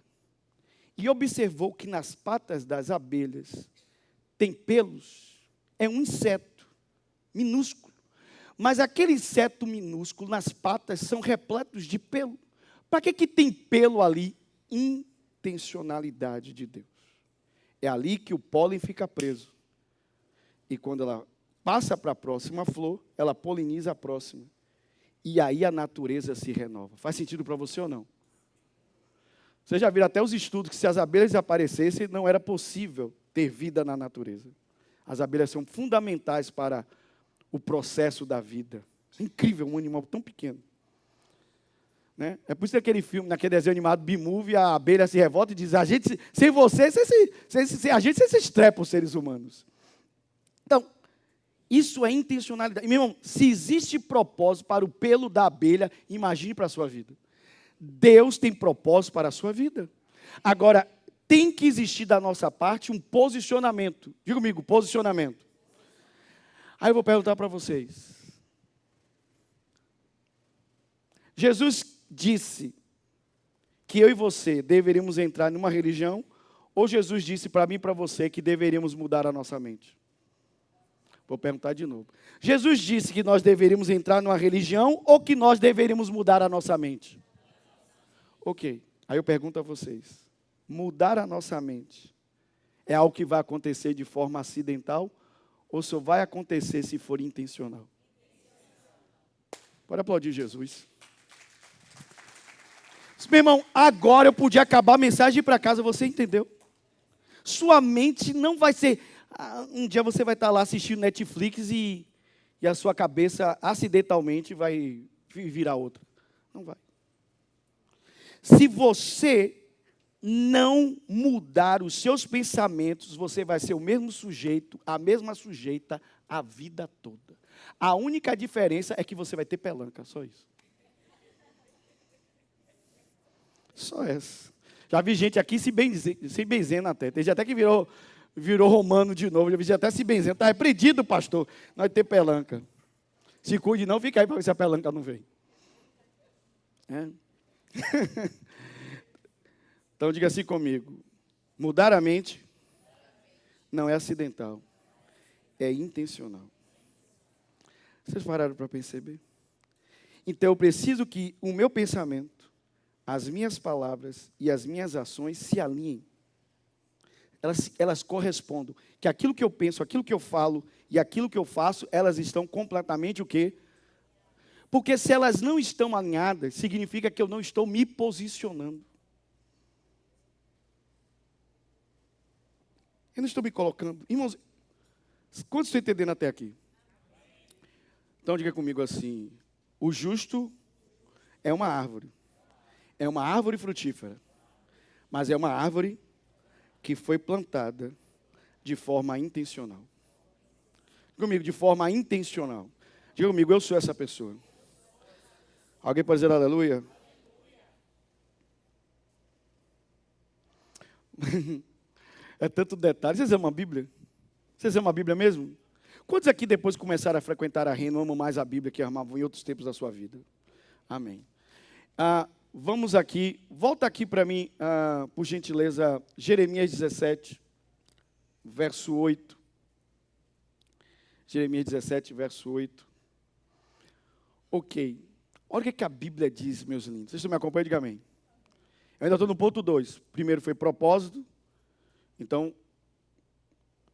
e observou que nas patas das abelhas tem pelos? É um inseto minúsculo. Mas aquele inseto minúsculo nas patas são repletos de pelo. Para que tem pelo ali? Intencionalidade de Deus. É ali que o pólen fica preso. E quando ela passa para a próxima flor, ela poliniza a próxima. E aí a natureza se renova. Faz sentido para você ou não? Você já viu até os estudos que se as abelhas desaparecessem, não era possível ter vida na natureza. As abelhas são fundamentais para o processo da vida. É incrível, um animal tão pequeno. Né? É por isso que aquele filme, naquele desenho animado B-Movie, a abelha se revolta e diz, a gente, sem você, a gente se estrepa os seres humanos. Então, Isso é intencionalidade. Meu irmão, se existe propósito para o pelo da abelha, imagine para a sua vida. Deus tem propósito para a sua vida. Agora, tem que existir da nossa parte um posicionamento. Diga comigo, posicionamento. Aí eu vou perguntar para vocês. Jesus disse que eu e você deveríamos entrar numa religião, ou Jesus disse para mim e para você que deveríamos mudar a nossa mente? Vou perguntar de novo. Jesus disse que nós deveríamos entrar numa religião ou que nós deveríamos mudar a nossa mente? Ok. Aí eu pergunto a vocês. Mudar a nossa mente é algo que vai acontecer de forma acidental ou só vai acontecer se for intencional? Pode aplaudir Jesus. Meu irmão, agora eu podia acabar a mensagem e ir para casa, você entendeu? Sua mente não vai ser... Um dia você vai estar lá assistindo Netflix e a sua cabeça acidentalmente vai virar outra. Não vai. Se você não mudar os seus pensamentos, você vai ser o mesmo sujeito, a mesma sujeita a vida toda. A única diferença é que você vai ter pelanca, só isso. Só essa. Já vi gente aqui se benzendo até. Tem gente até que virou romano de novo. Já vi gente até se benzendo. Está repreendido, pastor. Nós temos pelanca. Se cuide não, fica aí para ver se a pelanca não vem. É. Então diga assim comigo. Mudar a mente não é acidental. É intencional. Vocês pararam para perceber? Então eu preciso que o meu pensamento, as minhas palavras e as minhas ações se alinhem. Elas correspondam. Que aquilo que eu penso, aquilo que eu falo e aquilo que eu faço, elas estão completamente o quê? Porque se elas não estão alinhadas, significa que eu não estou me posicionando. Eu não estou me colocando. Irmãos, quantos estão entendendo até aqui? Então diga comigo assim, o justo é uma árvore. É uma árvore frutífera, mas é uma árvore que foi plantada de forma intencional. Diga comigo, de forma intencional. Diga comigo, eu sou essa pessoa. Alguém pode dizer aleluia? É tanto detalhe. Vocês amam a Bíblia? Vocês amam a Bíblia mesmo? Quantos aqui depois que começaram a frequentar a Reno amam mais a Bíblia que amavam em outros tempos da sua vida? Amém. Vamos aqui, volta aqui para mim, por gentileza, Jeremias 17, verso 8. Jeremias 17, verso 8. Ok. Olha o que a Bíblia diz, meus lindos. Vocês me acompanham? Diga amém. Eu ainda estou no ponto 2. Primeiro foi propósito. Então,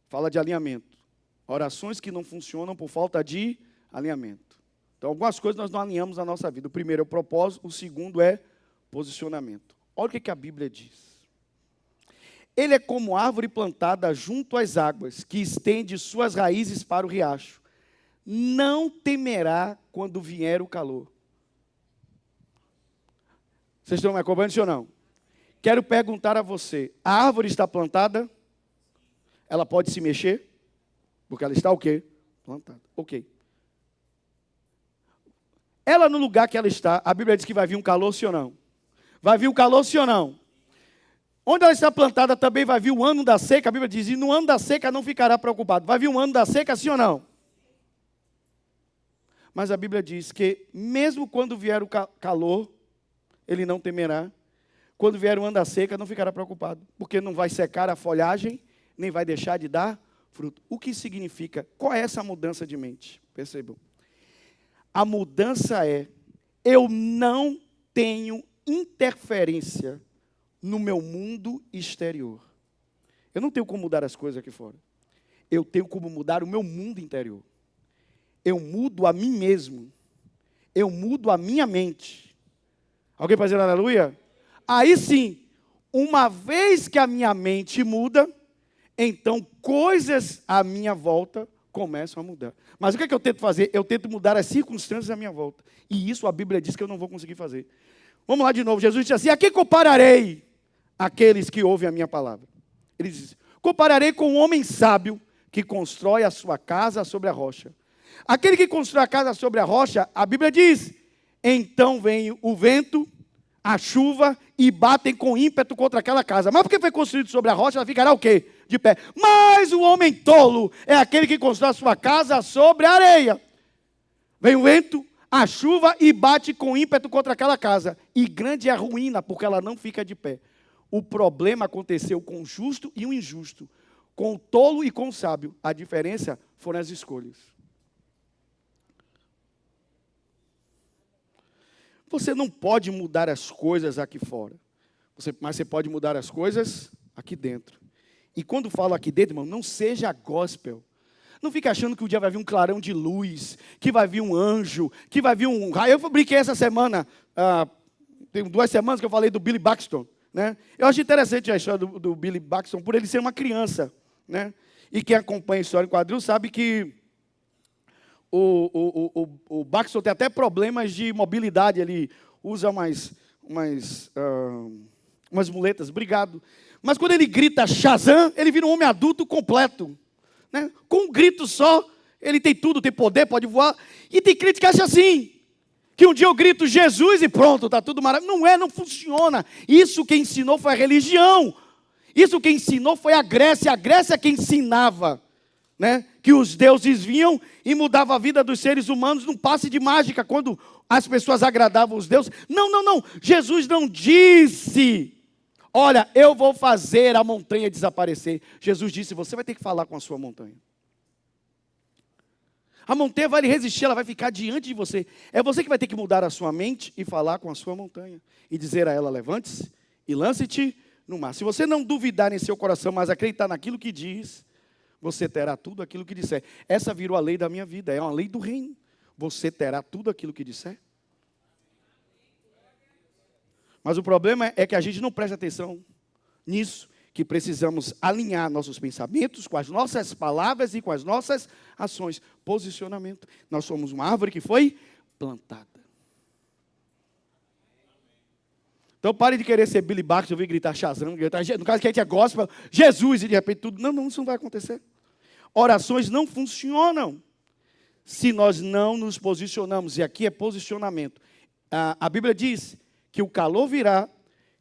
fala de alinhamento. Orações que não funcionam por falta de alinhamento. Então, algumas coisas nós não alinhamos na nossa vida. O primeiro é o propósito, o segundo é posicionamento. Olha o que a Bíblia diz. Ele é como árvore plantada junto às águas, que estende suas raízes para o riacho. Não temerá quando vier o calor. Vocês estão me acompanhando, sim ou não? Quero perguntar a você, a árvore está plantada? Ela pode se mexer? Porque ela está o quê? Plantada. Ok. Ela no lugar que ela está, a Bíblia diz que vai vir um calor, sim ou não? Vai vir um calor, sim ou não? Onde ela está plantada também vai vir o ano da seca, a Bíblia diz, e no ano da seca não ficará preocupado. Vai vir um ano da seca, sim ou não? Mas a Bíblia diz que mesmo quando vier o calor, ele não temerá. Quando vier o ano da seca, não ficará preocupado. Porque não vai secar a folhagem, nem vai deixar de dar fruto. O que significa? Qual é essa mudança de mente? Percebam. A mudança é, eu não tenho interferência no meu mundo exterior. Eu não tenho como mudar as coisas aqui fora. Eu tenho como mudar o meu mundo interior. Eu mudo a mim mesmo. Eu mudo a minha mente. Alguém pode dizer aleluia? Aí sim, uma vez que a minha mente muda, então coisas à minha volta começam a mudar. Mas o que é que eu tento fazer? Eu tento mudar as circunstâncias à minha volta. E isso a Bíblia diz que eu não vou conseguir fazer. Vamos lá de novo. Jesus disse assim, a quem compararei aqueles que ouvem a minha palavra? Ele diz, compararei com um homem sábio que constrói a sua casa sobre a rocha. Aquele que constrói a casa sobre a rocha, a Bíblia diz, então vem o vento, a chuva e batem com ímpeto contra aquela casa. Mas porque foi construído sobre a rocha, ela ficará o quê? De pé. Mas o homem tolo é aquele que constrói a sua casa sobre a areia. Vem o vento, a chuva e bate com ímpeto contra aquela casa. E grande é a ruína, porque ela não fica de pé. O problema aconteceu com o justo e o injusto, com o tolo e com o sábio. A diferença foram as escolhas. Você não pode mudar as coisas aqui fora, mas você pode mudar as coisas aqui dentro. E quando falo aqui dentro, irmão, não seja gospel. Não fique achando que um dia vai vir um clarão de luz, que vai vir um anjo, que vai vir um raio. Eu brinquei essa semana, tem 2 semanas que eu falei do Billy Baxton, né? Eu acho interessante a história do Billy Baxton, por ele ser uma criança, né? E quem acompanha a história em quadril sabe que o Baxton tem até problemas de mobilidade, ele usa umas muletas, obrigado. Mas quando ele grita Shazam, ele vira um homem adulto completo. Né? Com um grito só, ele tem tudo, tem poder, pode voar. E tem crente que acha assim, que um dia eu grito Jesus e pronto, está tudo maravilhoso. Não funciona. Isso quem ensinou foi a religião. Isso quem ensinou foi a Grécia que ensinava, né, que os deuses vinham e mudavam a vida dos seres humanos num passe de mágica, quando as pessoas agradavam os deuses. Não. Jesus não disse, olha, eu vou fazer a montanha desaparecer. Jesus disse, você vai ter que falar com a sua montanha. A montanha vai lhe resistir, ela vai ficar diante de você. É você que vai ter que mudar a sua mente e falar com a sua montanha. E dizer a ela, levante-se e lance-te no mar. Se você não duvidar em seu coração, mas acreditar naquilo que diz, você terá tudo aquilo que disser. Essa virou a lei da minha vida, é uma lei do reino. Você terá tudo aquilo que disser. Mas o problema é que a gente não presta atenção nisso, que precisamos alinhar nossos pensamentos com as nossas palavras e com as nossas ações. Posicionamento. Nós somos uma árvore que foi plantada. Então pare de querer ser Billy Baxter, ouvir gritar Shazam, no caso que a gente é gospel, Jesus, e de repente tudo. Não, isso não vai acontecer. Orações não funcionam se nós não nos posicionamos. E aqui é posicionamento. A Bíblia diz que o calor virá,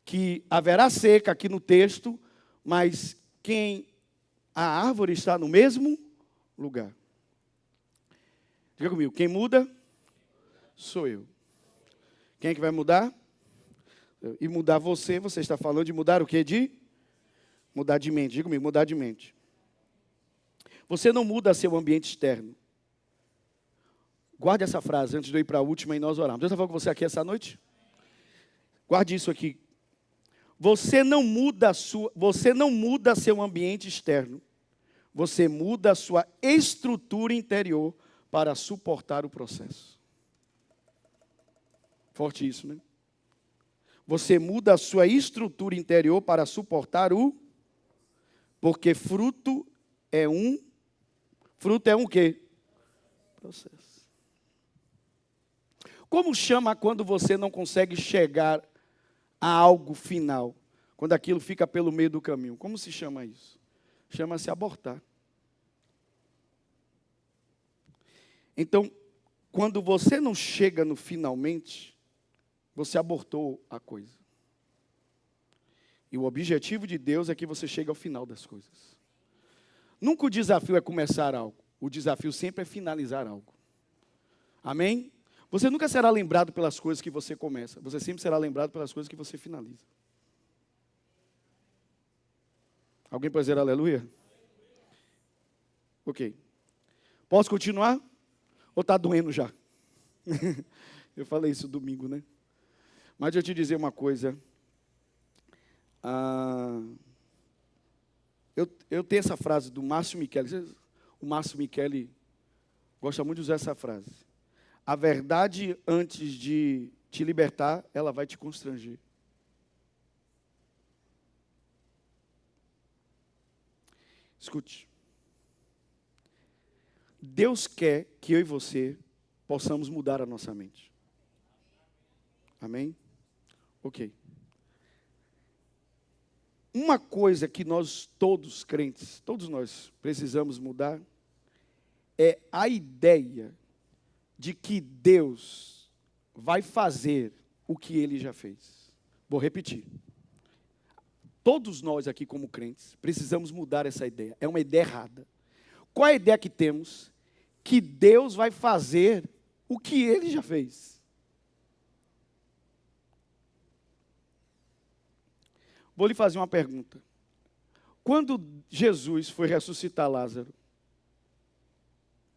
que haverá seca aqui no texto, mas a árvore está no mesmo lugar. Diga comigo, quem muda sou eu. Quem é que vai mudar? E mudar você está falando de mudar o quê? De mudar de mente. Diga comigo, mudar de mente. Você não muda seu ambiente externo. Guarde essa frase antes de eu ir para a última e nós orarmos. Deus está falando com você aqui essa noite? Guarde isso aqui. Você não muda seu ambiente externo. Você muda a sua estrutura interior para suportar o processo. Forte isso, né? Você muda a sua estrutura interior para suportar porque fruto é um quê? Processo. Como chama quando você não consegue chegar a algo final? Quando aquilo fica pelo meio do caminho. Como se chama isso? Chama-se abortar. Então, quando você não chega no finalmente, você abortou a coisa. E o objetivo de Deus é que você chegue ao final das coisas. Nunca o desafio é começar algo. O desafio sempre é finalizar algo. Amém? Você nunca será lembrado pelas coisas que você começa. Você sempre será lembrado pelas coisas que você finaliza. Alguém pode dizer aleluia? Ok. Posso continuar? Ou está doendo já? Eu falei isso domingo, né? Mas deixa eu te dizer uma coisa. Eu tenho essa frase do Márcio Micheli. O Márcio Micheli gosta muito de usar essa frase. A verdade, antes de te libertar, ela vai te constranger. Escute. Deus quer que eu e você possamos mudar a nossa mente. Amém? Ok. uma coisa que nós todos crentes, todos nós precisamos mudar, é a ideia de que Deus vai fazer o que Ele já fez. Vou repetir. Todos nós aqui como crentes precisamos mudar essa ideia. É uma ideia errada. Qual é a ideia que temos? Que Deus vai fazer o que Ele já fez. Vou lhe fazer uma pergunta. Quando Jesus foi ressuscitar Lázaro,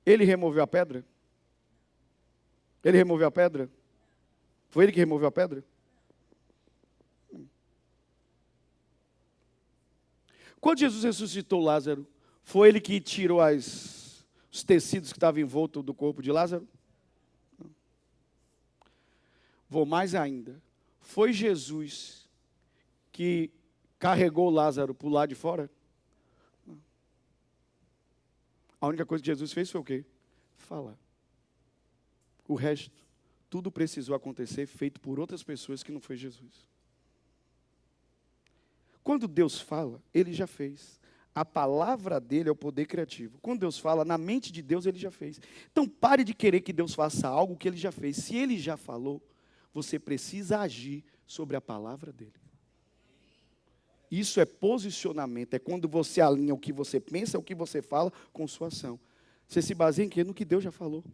Ele removeu a pedra? Ele removeu a pedra? Foi Ele que removeu a pedra? Quando Jesus ressuscitou Lázaro, foi Ele que tirou os tecidos que estavam envoltos do corpo de Lázaro? Não. Vou mais ainda. Foi Jesus que carregou Lázaro para o lado de fora? Não. A única coisa que Jesus fez foi o quê? Falar. O resto, tudo precisou acontecer, feito por outras pessoas que não foi Jesus. Quando Deus fala, Ele já fez. A palavra dele é o poder criativo. Quando Deus fala, na mente de Deus, Ele já fez. Então pare de querer que Deus faça algo que Ele já fez. Se Ele já falou, você precisa agir sobre a palavra dele. Isso é posicionamento. É quando você alinha o que você pensa, o que você fala com sua ação. Você se baseia em quê? No que Deus já falou.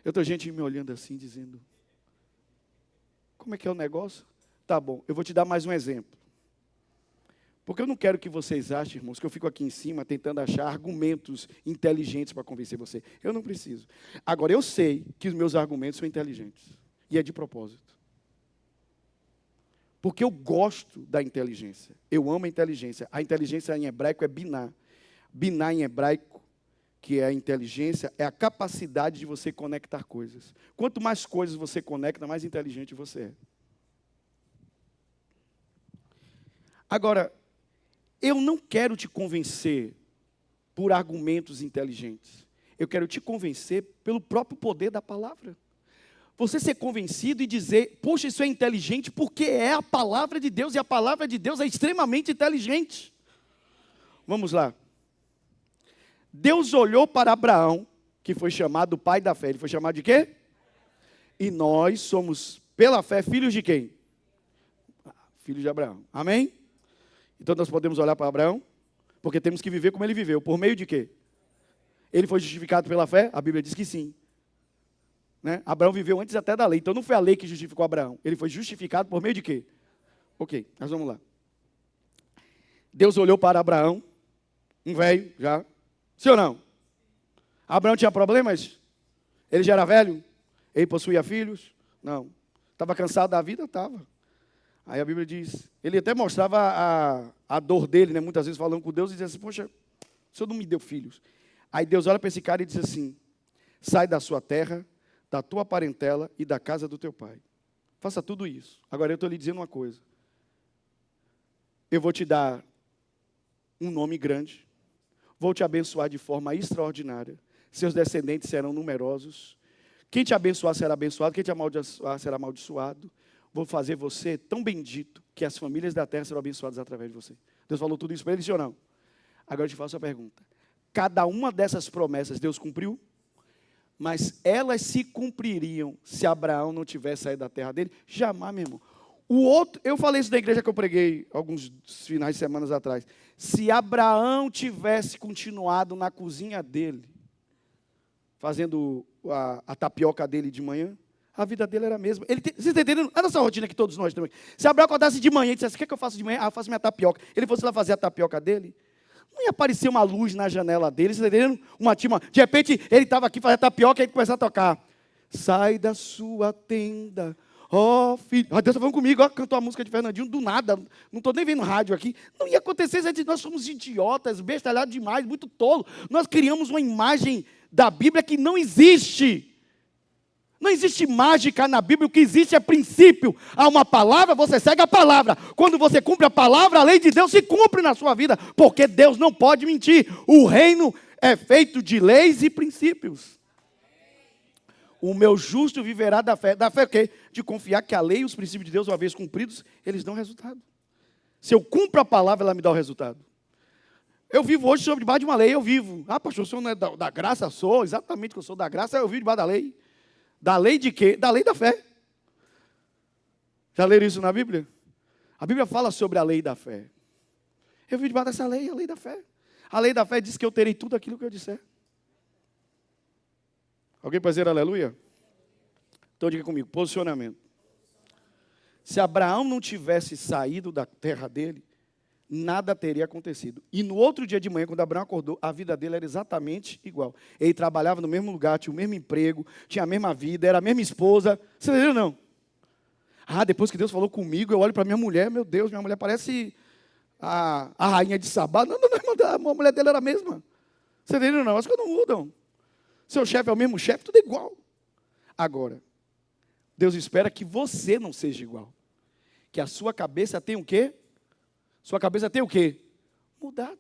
Eu estou gente me olhando assim, dizendo... Como é que é o negócio? Tá bom, eu vou te dar mais um exemplo. Porque eu não quero que vocês achem, irmãos, que eu fico aqui em cima tentando achar argumentos inteligentes para convencer você. Eu não preciso. Agora, eu sei que os meus argumentos são inteligentes. E é de propósito. Porque eu gosto da inteligência. Eu amo a inteligência. A inteligência em hebraico é biná. Biná em hebraico, que é a inteligência, é a capacidade de você conectar coisas. Quanto mais coisas você conecta, mais inteligente você é. Agora, eu não quero te convencer por argumentos inteligentes. Eu quero te convencer pelo próprio poder da palavra. Você ser convencido e dizer, poxa, isso é inteligente porque é a palavra de Deus, e a palavra de Deus é extremamente inteligente. Vamos lá. Deus olhou para Abraão, que foi chamado o pai da fé. Ele foi chamado de quê? E nós somos, pela fé, filhos de quem? Filhos de Abraão. Amém? Então nós podemos olhar para Abraão, porque temos que viver como ele viveu. Por meio de quê? Ele foi justificado pela fé? A Bíblia diz que sim. Né? Abraão viveu antes até da lei. Então não foi a lei que justificou Abraão. Ele foi justificado por meio de quê? Ok, nós vamos lá. Deus olhou para Abraão, um velho já. Sim ou não? Abraão tinha problemas? Ele já era velho? Ele possuía filhos? Não. Estava cansado da vida? Estava. Aí a Bíblia diz, ele até mostrava a dor dele, né? Muitas vezes falando com Deus, e dizia assim, poxa, o Senhor não me deu filhos. Aí Deus olha para esse cara e diz assim, sai da sua terra, da tua parentela e da casa do teu pai. Faça tudo isso. Agora eu estou lhe dizendo uma coisa. Eu vou te dar um nome grande, vou te abençoar de forma extraordinária, seus descendentes serão numerosos, quem te abençoar será abençoado, quem te amaldiçoar será amaldiçoado. Vou fazer você tão bendito que as famílias da terra serão abençoadas através de você. Deus falou tudo isso para ele, sim ou não? Agora eu te faço a pergunta. Cada uma dessas promessas Deus cumpriu? Mas elas se cumpririam se Abraão não tivesse saído da terra dele? Jamais, meu irmão. O outro, eu falei isso na igreja que eu preguei alguns finais de semanas atrás. Se Abraão tivesse continuado na cozinha dele, fazendo a tapioca dele de manhã, a vida dele era a mesma. Você está entendendo? Olha essa rotina que todos nós temos. Se Abraão acordasse de manhã e dissesse, o que é que eu faço de manhã? Ah, eu faço minha tapioca. Ele fosse lá fazer a tapioca dele, não ia aparecer uma luz na janela dele, você está entendendo? De repente, ele estava aqui fazendo tapioca e ele começava a tocar. Sai da sua tenda, ó filho. Deus está falando comigo, ó, cantou a música de Fernandinho do nada. Não estou nem vendo rádio aqui. Não ia acontecer, nós somos idiotas, bestalhados demais, muito tolo. Nós criamos uma imagem da Bíblia que não existe. Não existe mágica na Bíblia, o que existe é princípio. Há uma palavra, você segue a palavra. Quando você cumpre a palavra, a lei de Deus se cumpre na sua vida, porque Deus não pode mentir. O reino é feito de leis e princípios. O meu justo viverá da fé. Da fé o quê? De confiar que a lei e os princípios de Deus, uma vez cumpridos, eles dão resultado. Se eu cumpro a palavra, ela me dá o resultado. Eu vivo hoje sobre debaixo de uma lei, eu vivo. Ah, pastor, o senhor não é da graça? Sou, exatamente que eu sou da graça, eu vivo debaixo da lei. Da lei de quê? Da lei da fé. Já leram isso na Bíblia? A Bíblia fala sobre a lei da fé. Eu vivo debaixo dessa lei, a lei da fé. A lei da fé diz que eu terei tudo aquilo que eu disser. Alguém pode dizer aleluia? Então diga comigo, posicionamento. Se Abraão não tivesse saído da terra dele, nada teria acontecido. E no outro dia de manhã, quando Abraão acordou, a vida dele era exatamente igual. Ele trabalhava no mesmo lugar, tinha o mesmo emprego, tinha a mesma vida, era a mesma esposa. Você entendeu, não? Ah, depois que Deus falou comigo, eu olho para minha mulher, meu Deus, minha mulher parece a rainha de Sabá. Não, a mulher dele era a mesma. Você entendeu, não? As coisas não mudam. Seu chefe é o mesmo chefe, tudo igual. Agora, Deus espera que você não seja igual. Que a sua cabeça tenha o quê? Sua cabeça tem o quê? Mudado.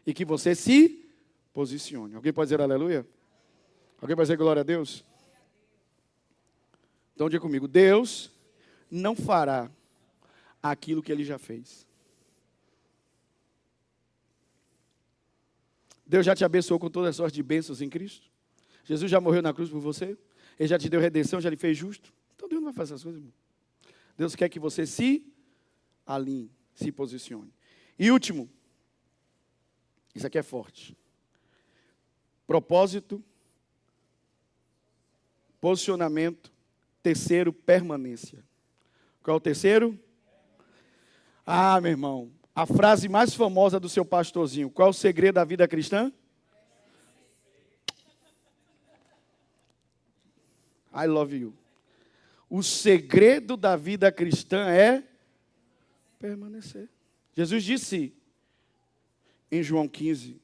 E que você se posicione. Alguém pode dizer aleluia? Alguém pode dizer glória a Deus? Então diga comigo, Deus não fará aquilo que Ele já fez. Deus já te abençoou com toda a sorte de bênçãos em Cristo? Jesus já morreu na cruz por você? Ele já te deu redenção, já lhe fez justo? Então Deus não vai fazer essas coisas, irmão. Deus quer que você se alinhe, se posicione. E último, isso aqui é forte. Propósito, posicionamento, terceiro, permanência. Qual é o terceiro? Ah, meu irmão, a frase mais famosa do seu pastorzinho. Qual é o segredo da vida cristã? I love you. O segredo da vida cristã é permanecer. Jesus disse em João 15,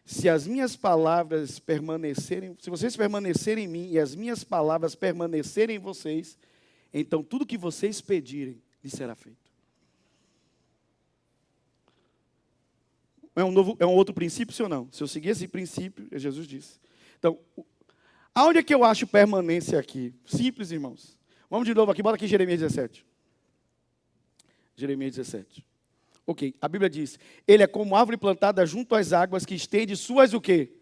se as minhas palavras permanecerem, se vocês permanecerem em mim e as minhas palavras permanecerem em vocês, então tudo que vocês pedirem lhe será feito. É um outro princípio, sim ou não? Se eu seguir esse princípio, Jesus disse. Então, aonde é que eu acho permanência aqui? Simples, irmãos. Vamos de novo aqui, bota aqui Jeremias 17. Jeremias 17. Ok, a Bíblia diz, ele é como árvore plantada junto às águas que estende suas o quê?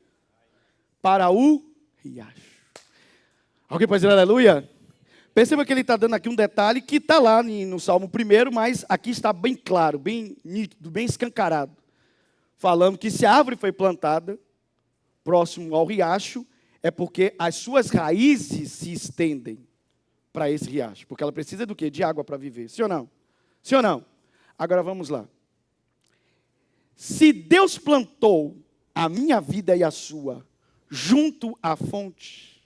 Para o riacho. Alguém pode dizer aleluia? Perceba que ele está dando aqui um detalhe que está lá no Salmo 1, mas aqui está bem claro, bem nítido, bem escancarado. Falando que se a árvore foi plantada próximo ao riacho, é porque as suas raízes se estendem para esse riacho. Porque ela precisa do quê? De água para viver. Sim ou não? Sim ou não? Agora vamos lá. Se Deus plantou a minha vida e a sua junto à fonte,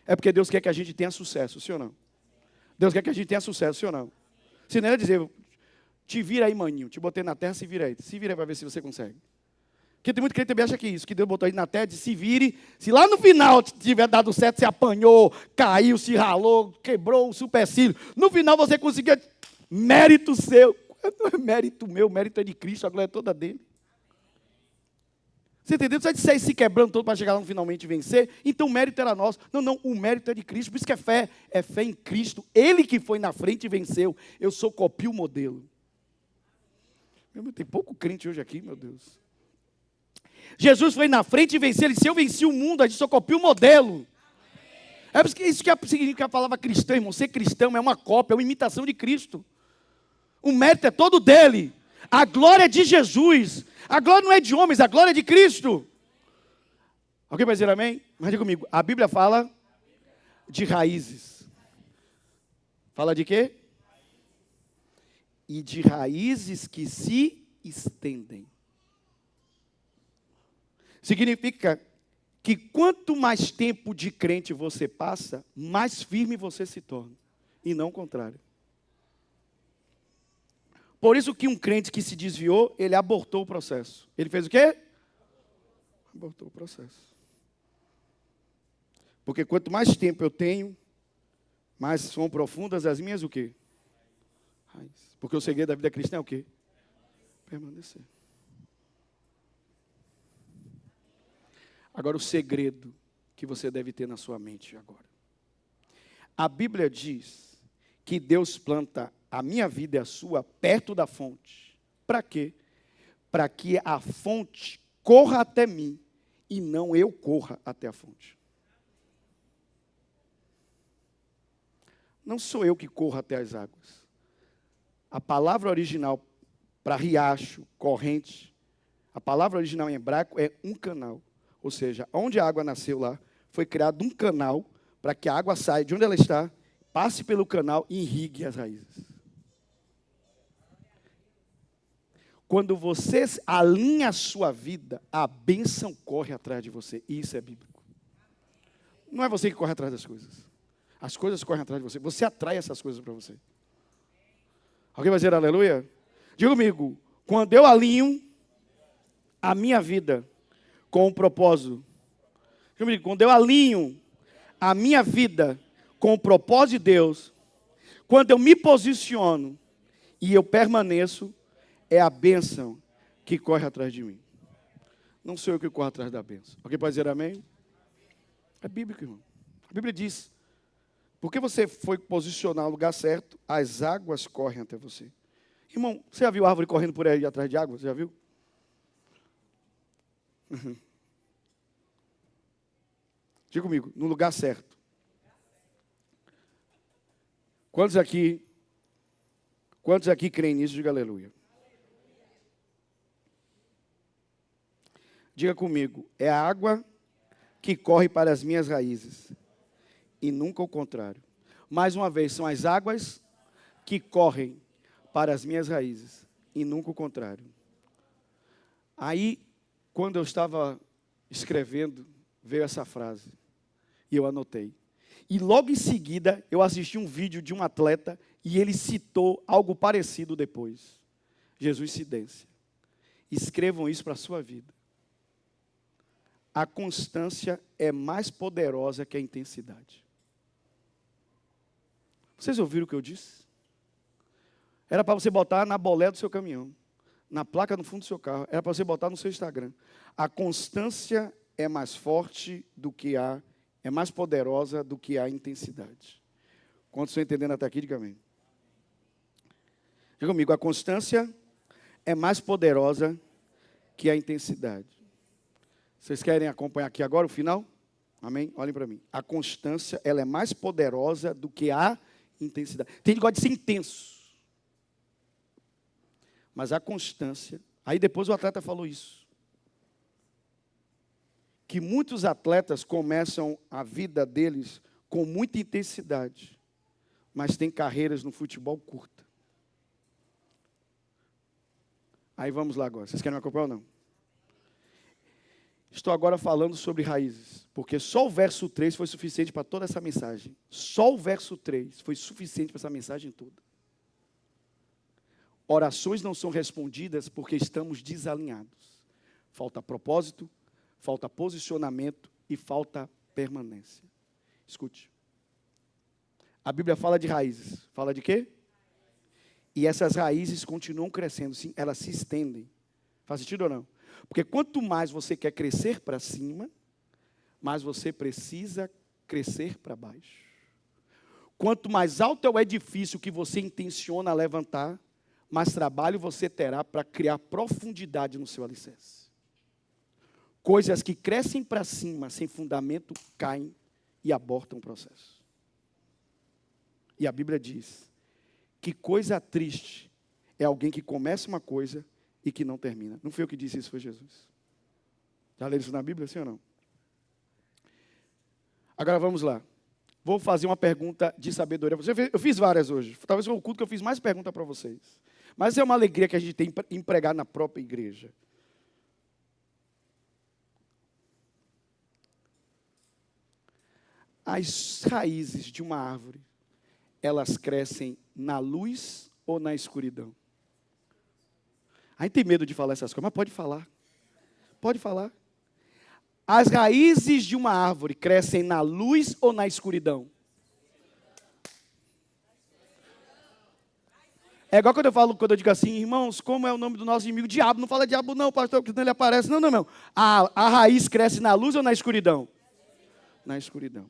é porque Deus quer que a gente tenha sucesso, sim ou não? Deus quer que a gente tenha sucesso, sim ou não? Se não é dizer, te vira aí, maninho, te botei na terra, se vira aí para ver se você consegue. Porque tem muito crente que também acha que isso, que Deus botou aí na terra, se vire, se lá no final tiver dado certo, você apanhou, caiu, se ralou, quebrou o supercílio, no final você conseguiu, mérito seu, não é mérito meu, mérito é de Cristo, a glória é toda dele. Você entendeu? Você sair se quebrando todo para chegar lá no finalmente vencer, então o mérito era nosso. Não, o mérito é de Cristo, por isso que é fé em Cristo, Ele que foi na frente e venceu, eu sou copio modelo. Tem pouco crente hoje aqui, meu Deus. Jesus foi na frente e venceu. Ele disse, eu venci o mundo, a gente só copia o modelo. É isso que significa a palavra cristão, irmão. Ser cristão é uma cópia, é uma imitação de Cristo. O mérito é todo dele. A glória é de Jesus. A glória não é de homens, a glória é de Cristo. Alguém vai dizer amém? Mas diga comigo, a Bíblia fala de raízes. Fala de quê? E de raízes que se estendem. Significa que quanto mais tempo de crente você passa, mais firme você se torna. E não o contrário. Por isso que um crente que se desviou, ele abortou o processo. Ele fez o quê? Abortou o processo. Porque quanto mais tempo eu tenho, mais são profundas as minhas o quê? Raízes. Porque o segredo da vida cristã é o quê? Permanecer. Agora o segredo que você deve ter na sua mente agora. A Bíblia diz que Deus planta a minha vida e a sua perto da fonte. Para quê? Para que a fonte corra até mim e não eu corra até a fonte. Não sou eu que corro até as águas. A palavra original para riacho, corrente, a palavra original em hebraico é um canal. Ou seja, onde a água nasceu lá, foi criado um canal para que a água saia de onde ela está, passe pelo canal e irrigue as raízes. Quando você alinha a sua vida, a bênção corre atrás de você. E isso é bíblico. Não é você que corre atrás das coisas. As coisas correm atrás de você. Você atrai essas coisas para você. Alguém vai dizer aleluia? Diga comigo. Quando eu alinho a minha vida com o propósito. Diga comigo. Quando eu alinho a minha vida com o propósito de Deus. Quando eu me posiciono e eu permaneço, é a bênção que corre atrás de mim. Não sou eu que corro atrás da bênção. Alguém pode dizer amém? É bíblico, irmão. A Bíblia diz, porque você foi posicionar no lugar certo, as águas correm até você. Irmão, você já viu árvore correndo por aí atrás de água? Você já viu? Diga comigo, no lugar certo. Quantos aqui creem nisso? Diga aleluia. Diga comigo, é a água que corre para as minhas raízes e nunca o contrário. Mais uma vez, são as águas que correm para as minhas raízes e nunca o contrário. Aí, quando eu estava escrevendo, veio essa frase e eu anotei. E logo em seguida, eu assisti um vídeo de um atleta e ele citou algo parecido depois. Jesuicidência. Escrevam isso para a sua vida. A constância é mais poderosa que a intensidade. Vocês ouviram o que eu disse? Era para você botar na bolé do seu caminhão, na placa no fundo do seu carro. Era para você botar no seu Instagram. A constância é mais forte do que é mais poderosa do que a intensidade. Quantos estão entendendo até aqui, diga amém. Diga comigo, a constância é mais poderosa que a intensidade. Vocês querem acompanhar aqui agora o final? Amém? Olhem para mim. A constância, ela é mais poderosa do que a intensidade. Tem gente que gosta de ser intenso. Mas a constância... Aí depois o atleta falou isso. Que muitos atletas começam a vida deles com muita intensidade, mas têm carreiras no futebol curta. Aí vamos lá agora. Vocês querem me acompanhar ou não? Estou agora falando sobre raízes, porque só o verso 3 foi suficiente para toda essa mensagem. Só o verso 3 foi suficiente para essa mensagem toda. Orações não são respondidas porque estamos desalinhados. Falta propósito, falta posicionamento e falta permanência. Escute. A Bíblia fala de raízes. Fala de quê? E essas raízes continuam crescendo, sim, elas se estendem. Faz sentido ou não? Porque quanto mais você quer crescer para cima, mais você precisa crescer para baixo. Quanto mais alto é o edifício que você intenciona levantar, mais trabalho você terá para criar profundidade no seu alicerce. Coisas que crescem para cima sem fundamento caem e abortam o processo. E a Bíblia diz que coisa triste é alguém que começa uma coisa e que não termina. Não foi eu que disse isso, foi Jesus. Já leram isso na Bíblia, sim ou não? Agora vamos lá. Vou fazer uma pergunta de sabedoria. Eu fiz várias hoje. Talvez foi o culto que eu fiz mais perguntas para vocês. Mas é uma alegria que a gente tem em pregar na própria igreja. As raízes de uma árvore, elas crescem na luz ou na escuridão? A gente tem medo de falar essas coisas, mas pode falar. Pode falar. As raízes de uma árvore crescem na luz ou na escuridão? É igual quando eu digo assim, irmãos, como é o nome do nosso inimigo? Diabo. Não fala diabo não, pastor, porque senão ele aparece. Não, não, não. A raiz cresce na luz ou na escuridão? Na escuridão.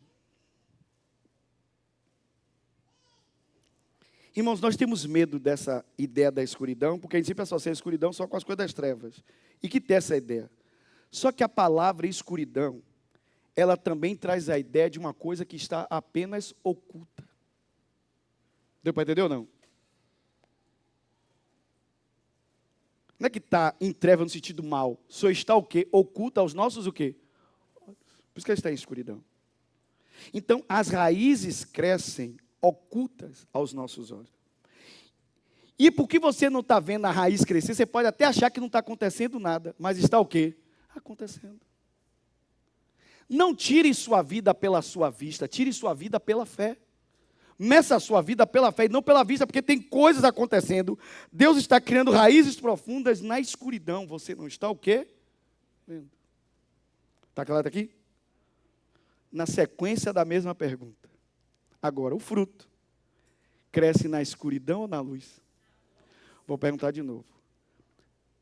Irmãos, nós temos medo dessa ideia da escuridão, porque a gente sempre associa a escuridão só com as coisas das trevas. E que tem essa ideia. Só que a palavra escuridão, ela também traz a ideia de uma coisa que está apenas oculta. Deu para entender ou não? Não é que está em treva no sentido mal. Só está o quê? Oculta aos nossos o quê? Por isso que ela está em escuridão. Então, as raízes crescem ocultas aos nossos olhos. E porque você não está vendo a raiz crescer, você pode até achar que não está acontecendo nada. Mas está o quê? Acontecendo. Não tire sua vida pela sua vista, tire sua vida pela fé. Meça a sua vida pela fé e não pela vista, porque tem coisas acontecendo. Deus está criando raízes profundas na escuridão. Você não está o quê? Vendo. Está claro aqui? Na sequência da mesma pergunta. Agora, o fruto cresce na escuridão ou na luz? Vou perguntar de novo.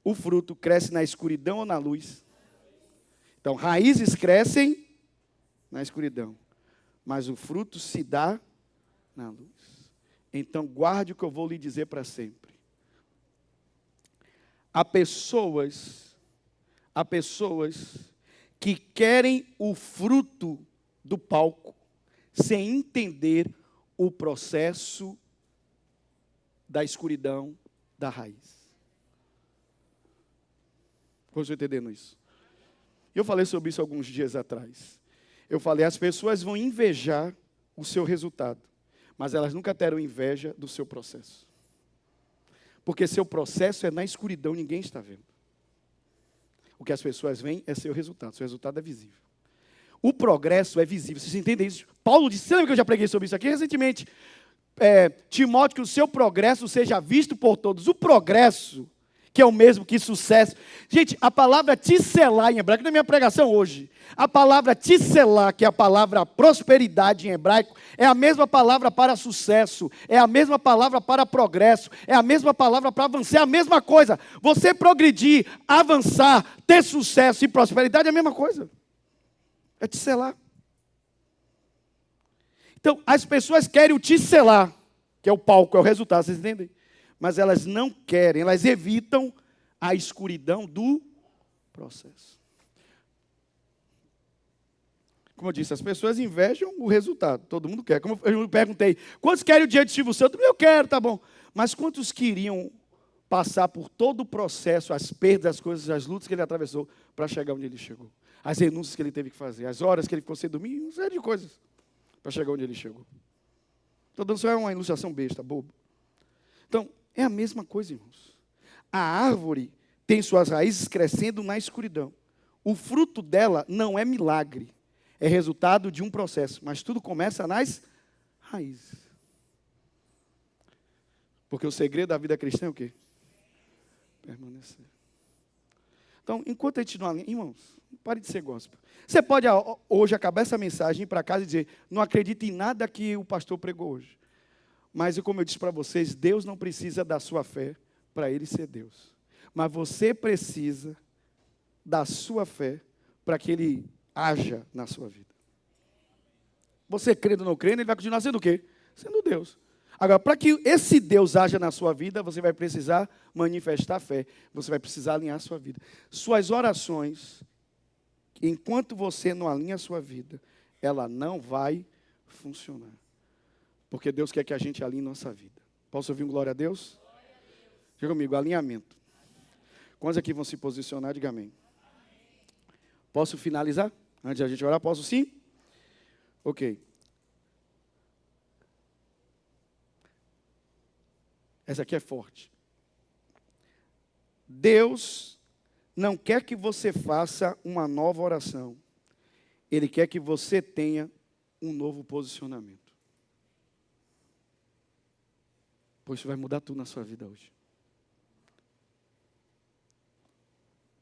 O fruto cresce na escuridão ou na luz? Então, raízes crescem na escuridão, mas o fruto se dá na luz. Então, guarde o que eu vou lhe dizer para sempre. Há pessoas que querem o fruto do palco, sem entender o processo da escuridão da raiz. Como você está entendendo isso? Eu falei sobre isso alguns dias atrás. Eu falei, as pessoas vão invejar o seu resultado, mas elas nunca terão inveja do seu processo. Porque seu processo é na escuridão, ninguém está vendo. O que as pessoas veem é seu resultado é visível. O progresso é visível, vocês entendem isso? Paulo disse, você lembra que eu já preguei sobre isso aqui recentemente? Timóteo, que o seu progresso seja visto por todos. O progresso, que é o mesmo que sucesso. Gente, a palavra tisselá em hebraico, na minha pregação hoje, a palavra tisselá, que é a palavra prosperidade em hebraico, é a mesma palavra para sucesso, é a mesma palavra para progresso, é a mesma palavra para avançar, é a mesma coisa. Você progredir, avançar, ter sucesso e prosperidade é a mesma coisa. É tisselá. Então, as pessoas querem o tisselá, que é o palco, é o resultado, vocês entendem? Mas elas não querem, elas evitam a escuridão do processo. Como eu disse, as pessoas invejam o resultado, todo mundo quer. Como eu perguntei, quantos querem o dia de Silvio Santos? Eu quero, tá bom. Mas quantos queriam passar por todo o processo, as perdas, as coisas, as lutas que ele atravessou para chegar onde ele chegou? As renúncias que ele teve que fazer, as horas que ele ficou sem dormir, uma série de coisas para chegar onde ele chegou. Estou dando só uma ilustração besta, bobo. Então, é a mesma coisa, irmãos. A árvore tem suas raízes crescendo na escuridão. O fruto dela não é milagre, é resultado de um processo, mas tudo começa nas raízes. Porque o segredo da vida cristã é o quê? Permanecer. Então, enquanto a gente não alinha, irmãos, pare de ser gospel. Você pode hoje acabar essa mensagem, ir para casa e dizer, não acredito em nada que o pastor pregou hoje. Mas, como eu disse para vocês, Deus não precisa da sua fé para Ele ser Deus. Mas você precisa da sua fé para que Ele haja na sua vida. Você crendo ou não crendo, Ele vai continuar sendo o quê? Sendo Deus. Agora, para que esse Deus haja na sua vida, você vai precisar manifestar fé. Você vai precisar alinhar a sua vida. Suas orações, enquanto você não alinha a sua vida, ela não vai funcionar. Porque Deus quer que a gente alinhe nossa vida. Posso ouvir um glória a Deus? Diga comigo, alinhamento. Quantos aqui vão se posicionar? Diga amém. Posso finalizar? Antes de a gente orar, posso sim? Ok. Essa aqui é forte. Deus não quer que você faça uma nova oração. Ele quer que você tenha um novo posicionamento. Pois isso vai mudar tudo na sua vida hoje.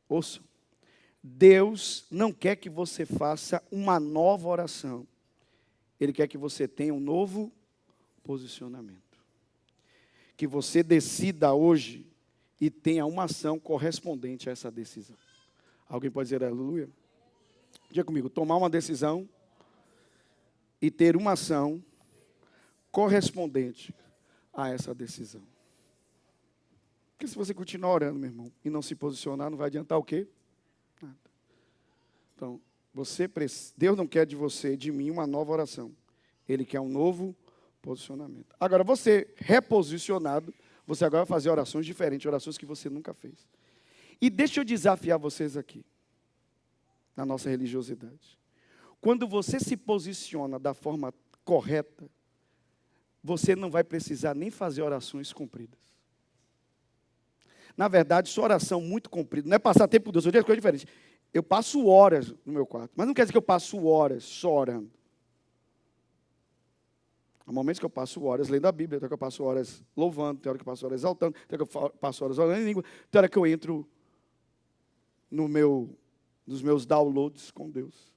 Ouça. Deus não quer que você faça uma nova oração. Ele quer que você tenha um novo posicionamento. que você decida hoje e tenha uma ação correspondente a essa decisão. Alguém pode dizer aleluia? Diga comigo, tomar uma decisão e ter uma ação correspondente a essa decisão. Porque se você continuar orando, meu irmão, e não se posicionar, não vai adiantar o quê? Nada. Então, Deus não quer de você, de mim, uma nova oração. Ele quer um novo posicionamento. Agora, você reposicionado, você agora vai fazer orações diferentes, orações que você nunca fez. E deixa eu desafiar vocês aqui, na nossa religiosidade. Quando você se posiciona da forma correta, você não vai precisar nem fazer orações compridas. Na verdade, sua oração muito comprida, não é passar tempo com Deus, eu digo coisa diferente. Eu passo horas no meu quarto, mas não quer dizer que eu passo horas só orando. Há momentos que eu passo horas lendo a Bíblia, tem hora que eu passo horas louvando, tem hora que eu passo horas exaltando, tem hora que eu passo horas orando em língua, tem hora que eu entro nos meus downloads com Deus.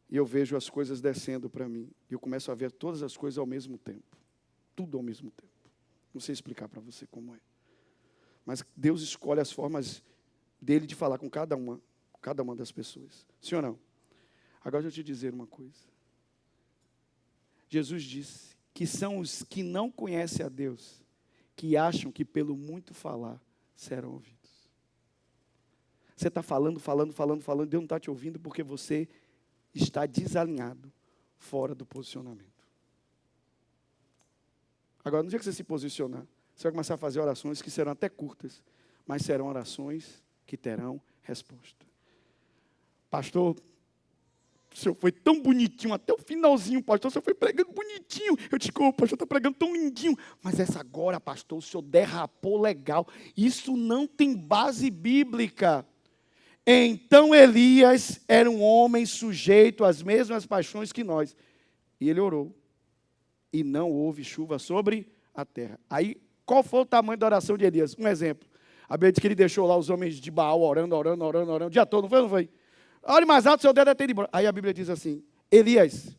E eu vejo as coisas descendo para mim. E eu começo a ver todas as coisas ao mesmo tempo. Tudo ao mesmo tempo. Não sei explicar para você como é. Mas Deus escolhe as formas dele de falar com cada uma das pessoas. Sim ou não? Agora deixa eu te dizer uma coisa. Jesus disse que são os que não conhecem a Deus, que acham que pelo muito falar serão ouvidos. Você está falando, Deus não está te ouvindo porque você está desalinhado, fora do posicionamento. Agora, no dia que você se posicionar, você vai começar a fazer orações que serão até curtas, mas serão orações que terão resposta. Pastor, o senhor foi tão bonitinho, até o finalzinho, pastor, o senhor foi pregando bonitinho. Eu te digo, pastor, está pregando tão lindinho. Mas essa agora, pastor, o senhor derrapou legal. Isso não tem base bíblica. Então Elias era um homem sujeito às mesmas paixões que nós. E ele orou. E não houve chuva sobre a terra. Aí, qual foi o tamanho da oração de Elias? Um exemplo. A Bíblia diz que ele deixou lá os homens de Baal orando o dia todo, não foi? Ore mais alto, seu dedo é ter ido embora. Aí a Bíblia diz assim, Elias,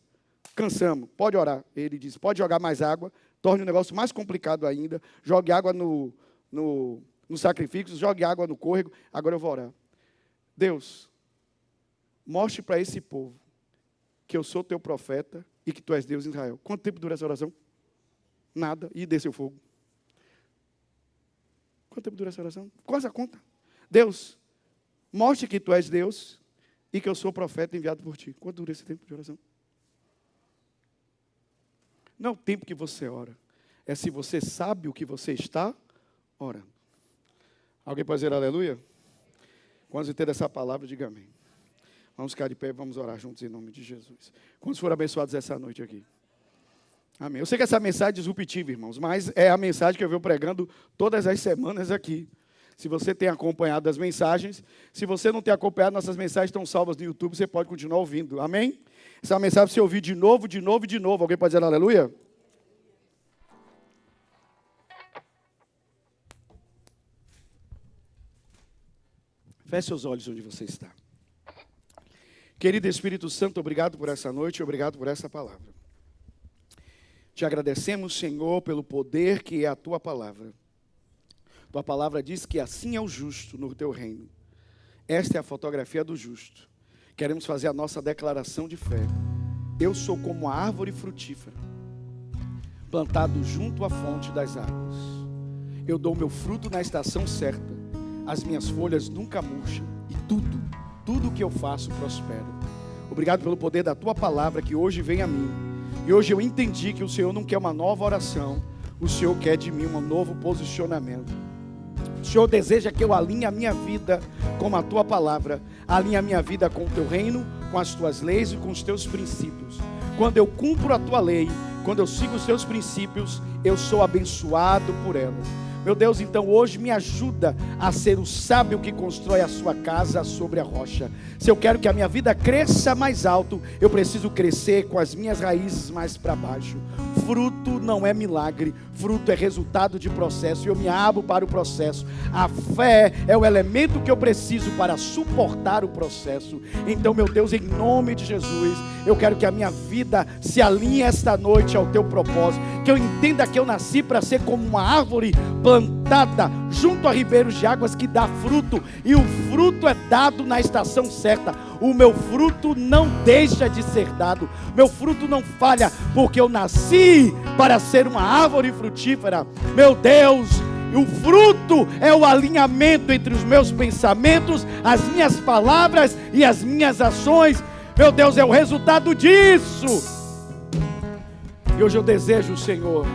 cansamos, pode orar. Ele diz, pode jogar mais água, torne o negócio mais complicado ainda, jogue água no sacrifício, jogue água no córrego, agora eu vou orar. Deus, mostre para esse povo que eu sou teu profeta e que tu és Deus em Israel. Quanto tempo dura essa oração? Nada. E desceu fogo. Quanto tempo dura essa oração? Quase a conta. Deus, mostre que tu és Deus e que eu sou profeta enviado por ti. Quanto dura esse tempo de oração? Não é o tempo que você ora. É se você sabe o que você está orando. Alguém pode dizer aleluia? Quando entender essa palavra, diga amém. Vamos ficar de pé e vamos orar juntos em nome de Jesus. Quantos foram abençoados essa noite aqui? Amém. Eu sei que essa mensagem é disruptiva, irmãos, mas é a mensagem que eu venho pregando todas as semanas aqui. Se você tem acompanhado as mensagens, se você não tem acompanhado, nossas mensagens estão salvas no YouTube, você pode continuar ouvindo. Amém? Essa mensagem você ouvir de novo. Alguém pode dizer aleluia? Feche seus olhos onde você está. Querido Espírito Santo, obrigado por essa noite, obrigado por essa palavra. Te agradecemos, Senhor, pelo poder que é a Tua palavra. Tua palavra diz que assim é o justo no Teu reino. Esta é a fotografia do justo. Queremos fazer a nossa declaração de fé. Eu sou como a árvore frutífera, plantado junto à fonte das águas. Eu dou meu fruto na estação certa. As minhas folhas nunca murcham e tudo que eu faço prospera. Obrigado pelo poder da Tua palavra que hoje vem a mim. E hoje eu entendi que o Senhor não quer uma nova oração, o Senhor quer de mim um novo posicionamento. O Senhor deseja que eu alinhe a minha vida com a Tua palavra, alinhe a minha vida com o Teu reino, com as Tuas leis e com os Teus princípios. Quando eu cumpro a Tua lei, quando eu sigo os Teus princípios, eu sou abençoado por elas. Meu Deus, então hoje me ajuda a ser o sábio que constrói a sua casa sobre a rocha. Se eu quero que a minha vida cresça mais alto, eu preciso crescer com as minhas raízes mais para baixo. Fruto não é milagre, fruto é resultado de processo, e eu me abro para o processo. A fé é o elemento que eu preciso para suportar o processo. Então, meu Deus, em nome de Jesus, eu quero que a minha vida se alinhe esta noite ao Teu propósito, que eu entenda que eu nasci para ser como uma árvore plantada junto a ribeiros de águas que dá fruto, e o fruto é dado na estação certa. O meu fruto não deixa de ser dado, meu fruto não falha, porque eu nasci para ser uma árvore frutífera. Meu Deus, o fruto é o alinhamento entre os meus pensamentos, as minhas palavras e as minhas ações. Meu Deus, é o resultado disso. E hoje eu desejo, Senhor,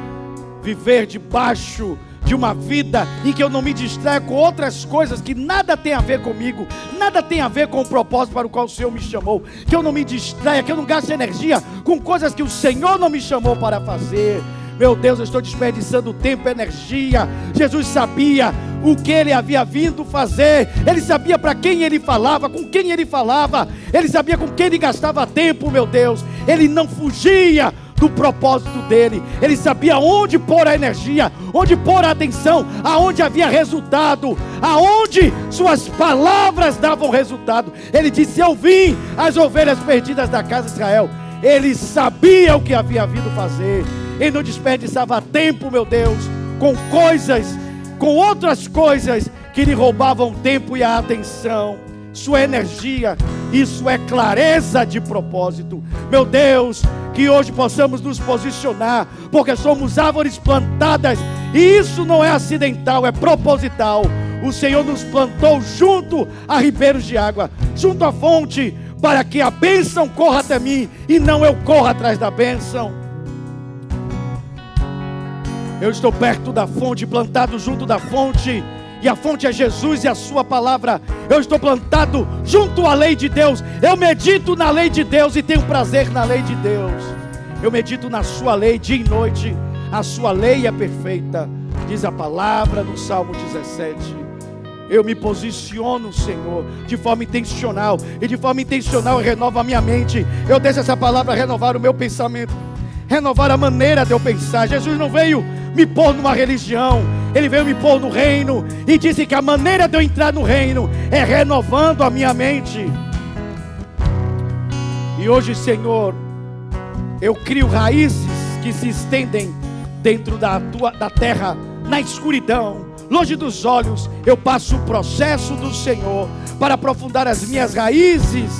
viver debaixo de uma vida em que eu não me distraia com outras coisas que nada tem a ver comigo, nada tem a ver com o propósito para o qual o Senhor me chamou. Que eu não me distraia, que eu não gaste energia com coisas que o Senhor não me chamou para fazer. Meu Deus, eu estou desperdiçando tempo e energia. Jesus sabia o que ele havia vindo fazer. Ele sabia para quem ele falava, com quem ele falava. Ele sabia com quem ele gastava tempo, meu Deus. Ele não fugia do propósito dele. Ele sabia onde pôr a energia, onde pôr a atenção, aonde havia resultado, aonde suas palavras davam resultado. Ele disse: eu vim as ovelhas perdidas da casa de Israel. Ele sabia o que havia vindo fazer. Ele não desperdiçava tempo, meu Deus, com coisas, com outras coisas que lhe roubavam tempo e a atenção, sua energia. Isso é clareza de propósito. Meu Deus, que hoje possamos nos posicionar, porque somos árvores plantadas, e isso não é acidental, é proposital. O Senhor nos plantou junto a ribeiros de água, junto à fonte, para que a bênção corra até mim e não eu corra atrás da bênção. Eu estou perto da fonte, plantado junto da fonte, e a fonte é Jesus e a sua palavra. Eu estou plantado junto à lei de Deus. Eu medito na lei de Deus e tenho prazer na lei de Deus. Eu medito na sua lei dia e noite. A sua lei é perfeita, diz a palavra no Salmo 17. Eu me posiciono, Senhor, de forma intencional. E de forma intencional eu renovo a minha mente. Eu deixo essa palavra renovar o meu pensamento, renovar a maneira de eu pensar. Jesus não veio me pôr numa religião, Ele veio me pôr no reino, e disse que a maneira de eu entrar no reino é renovando a minha mente. E hoje, Senhor, eu crio raízes que se estendem dentro da terra, na escuridão, longe dos olhos. Eu passo o processo do Senhor para aprofundar as minhas raízes,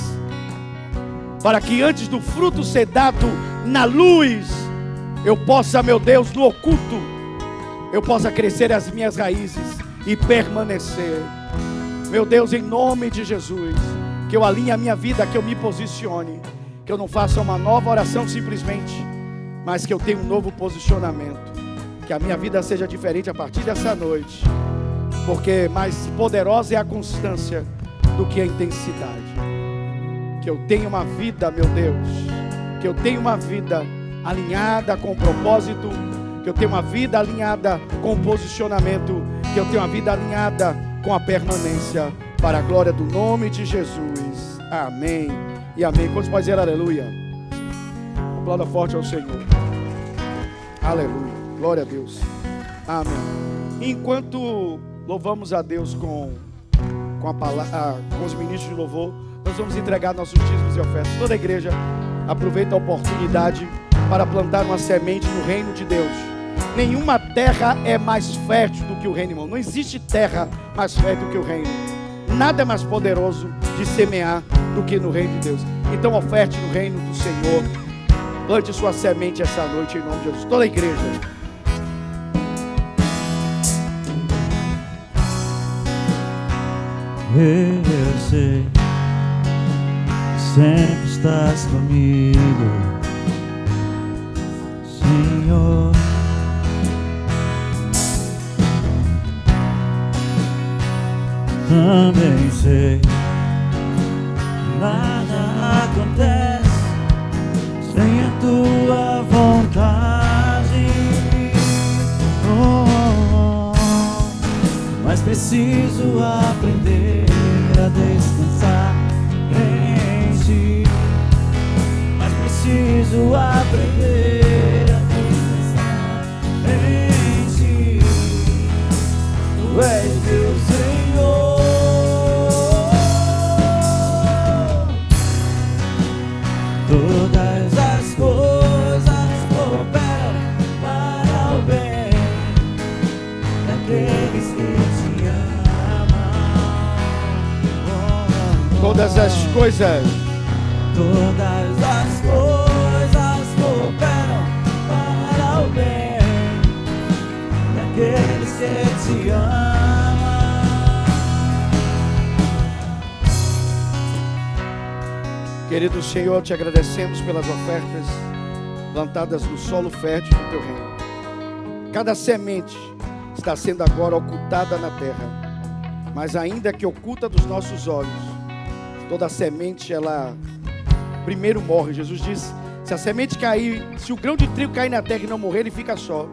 para que antes do fruto ser dado na luz, eu possa, meu Deus, no oculto, eu possa crescer as minhas raízes e permanecer. Meu Deus, em nome de Jesus, que eu alinhe a minha vida, que eu me posicione, que eu não faça uma nova oração simplesmente, mas que eu tenha um novo posicionamento, que a minha vida seja diferente a partir dessa noite, porque mais poderosa é a constância do que a intensidade. Que eu tenha uma vida, meu Deus, que eu tenha uma vida alinhada com o propósito, que eu tenha uma vida alinhada com o posicionamento, que eu tenha uma vida alinhada com a permanência, para a glória do nome de Jesus. Amém e amém. Quantos podem dizer aleluia? Aplauda forte ao Senhor. Aleluia, glória a Deus. Amém. Enquanto louvamos a Deus com a palavra, com os ministros de louvor, nós vamos entregar nossos dízimos e ofertas. Toda a igreja aproveita a oportunidade para plantar uma semente no reino de Deus. Nenhuma terra é mais fértil do que o reino, irmão. Não existe terra mais fértil do que o reino. Nada é mais poderoso de semear do que no reino de Deus. Então oferte no reino do Senhor. Plante sua semente essa noite em nome de Jesus. Toda a igreja. Eu sei, sempre estás comigo, Senhor. Também sei, nada acontece sem a tua vontade. Mas preciso aprender a descansar em ti. Mas preciso aprender a descansar em ti. Tu és meu Senhor. Todas as coisas cooperam para Todas as coisas cooperam para o bem daqueles que te amam. Querido Senhor, te agradecemos pelas ofertas plantadas no solo fértil do teu reino. Cada semente está sendo agora ocultada na terra, mas ainda que oculta dos nossos olhos, toda semente, ela primeiro morre. Jesus disse, se a semente cair, se o grão de trigo cair na terra e não morrer, ele fica só,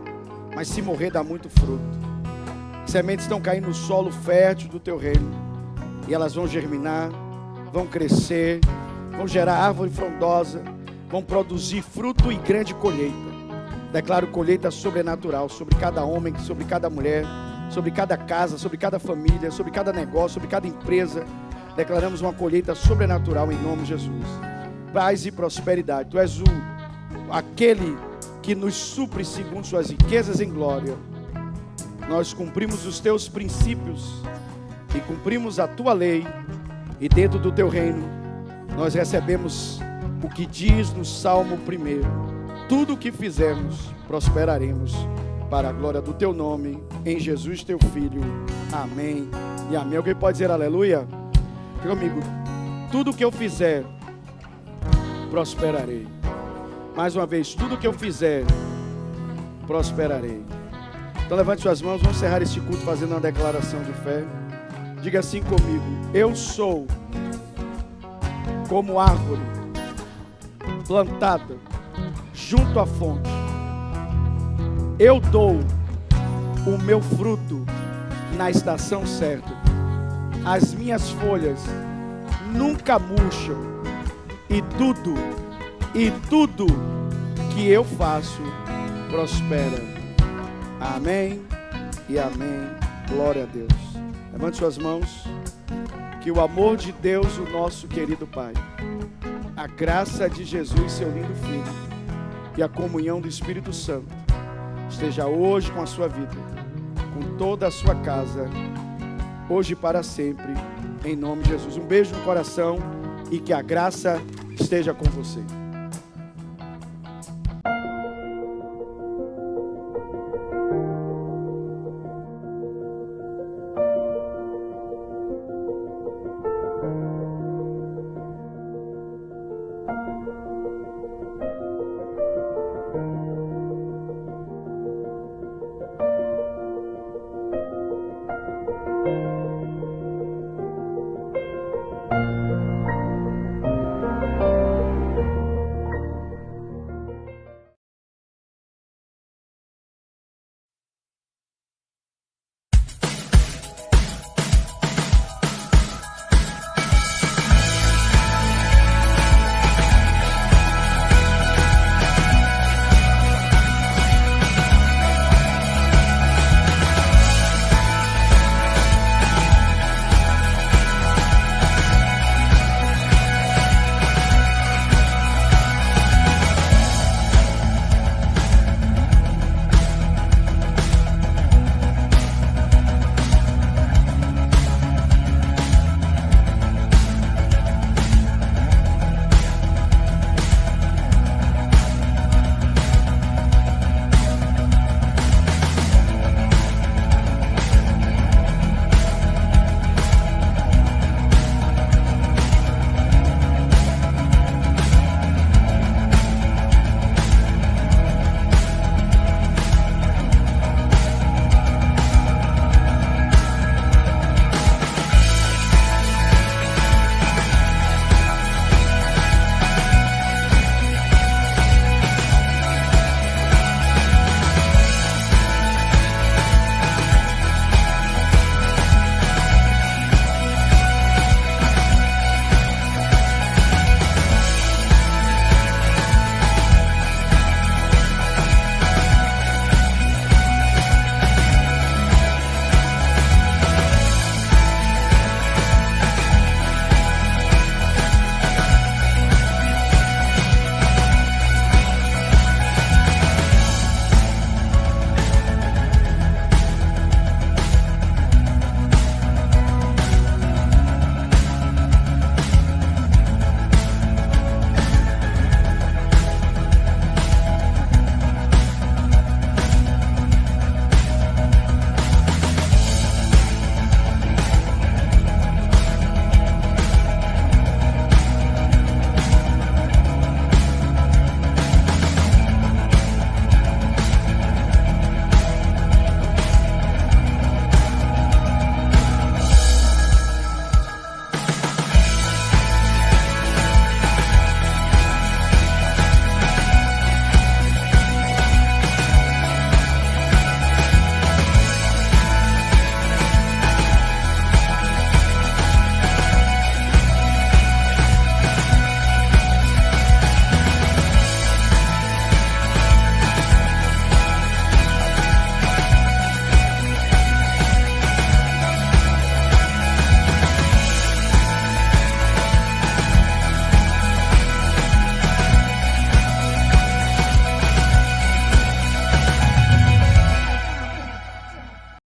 mas se morrer, dá muito fruto. Sementes estão caindo no solo fértil do teu reino, e elas vão germinar, vão crescer, vão gerar árvore frondosa, vão produzir fruto e grande colheita. Declaro colheita sobrenatural sobre cada homem, sobre cada mulher, sobre cada casa, sobre cada família, sobre cada negócio, sobre cada empresa. Declaramos uma colheita sobrenatural em nome de Jesus. Paz e prosperidade. Tu és aquele que nos supre segundo suas riquezas em glória. Nós cumprimos os teus princípios e cumprimos a tua lei, e dentro do teu reino nós recebemos o que diz no Salmo 1: tudo o que fizermos, prosperaremos para a glória do teu nome, em Jesus teu Filho. Amém e amém. Alguém pode dizer aleluia? Diga comigo, tudo o que eu fizer, prosperarei. Mais uma vez, tudo o que eu fizer, prosperarei. Então levante suas mãos, vamos encerrar este culto fazendo uma declaração de fé. Diga assim comigo: eu sou como árvore plantada junto à fonte. Eu dou o meu fruto na estação certa. As minhas folhas nunca murcham, e tudo que eu faço prospera. Amém e amém. Glória a Deus. Levante suas mãos. Que o amor de Deus, o nosso querido Pai, a graça de Jesus, seu lindo Filho, e a comunhão do Espírito Santo esteja hoje com a sua vida, com toda a sua casa, hoje e para sempre, em nome de Jesus. Um beijo no coração e que a graça esteja com você.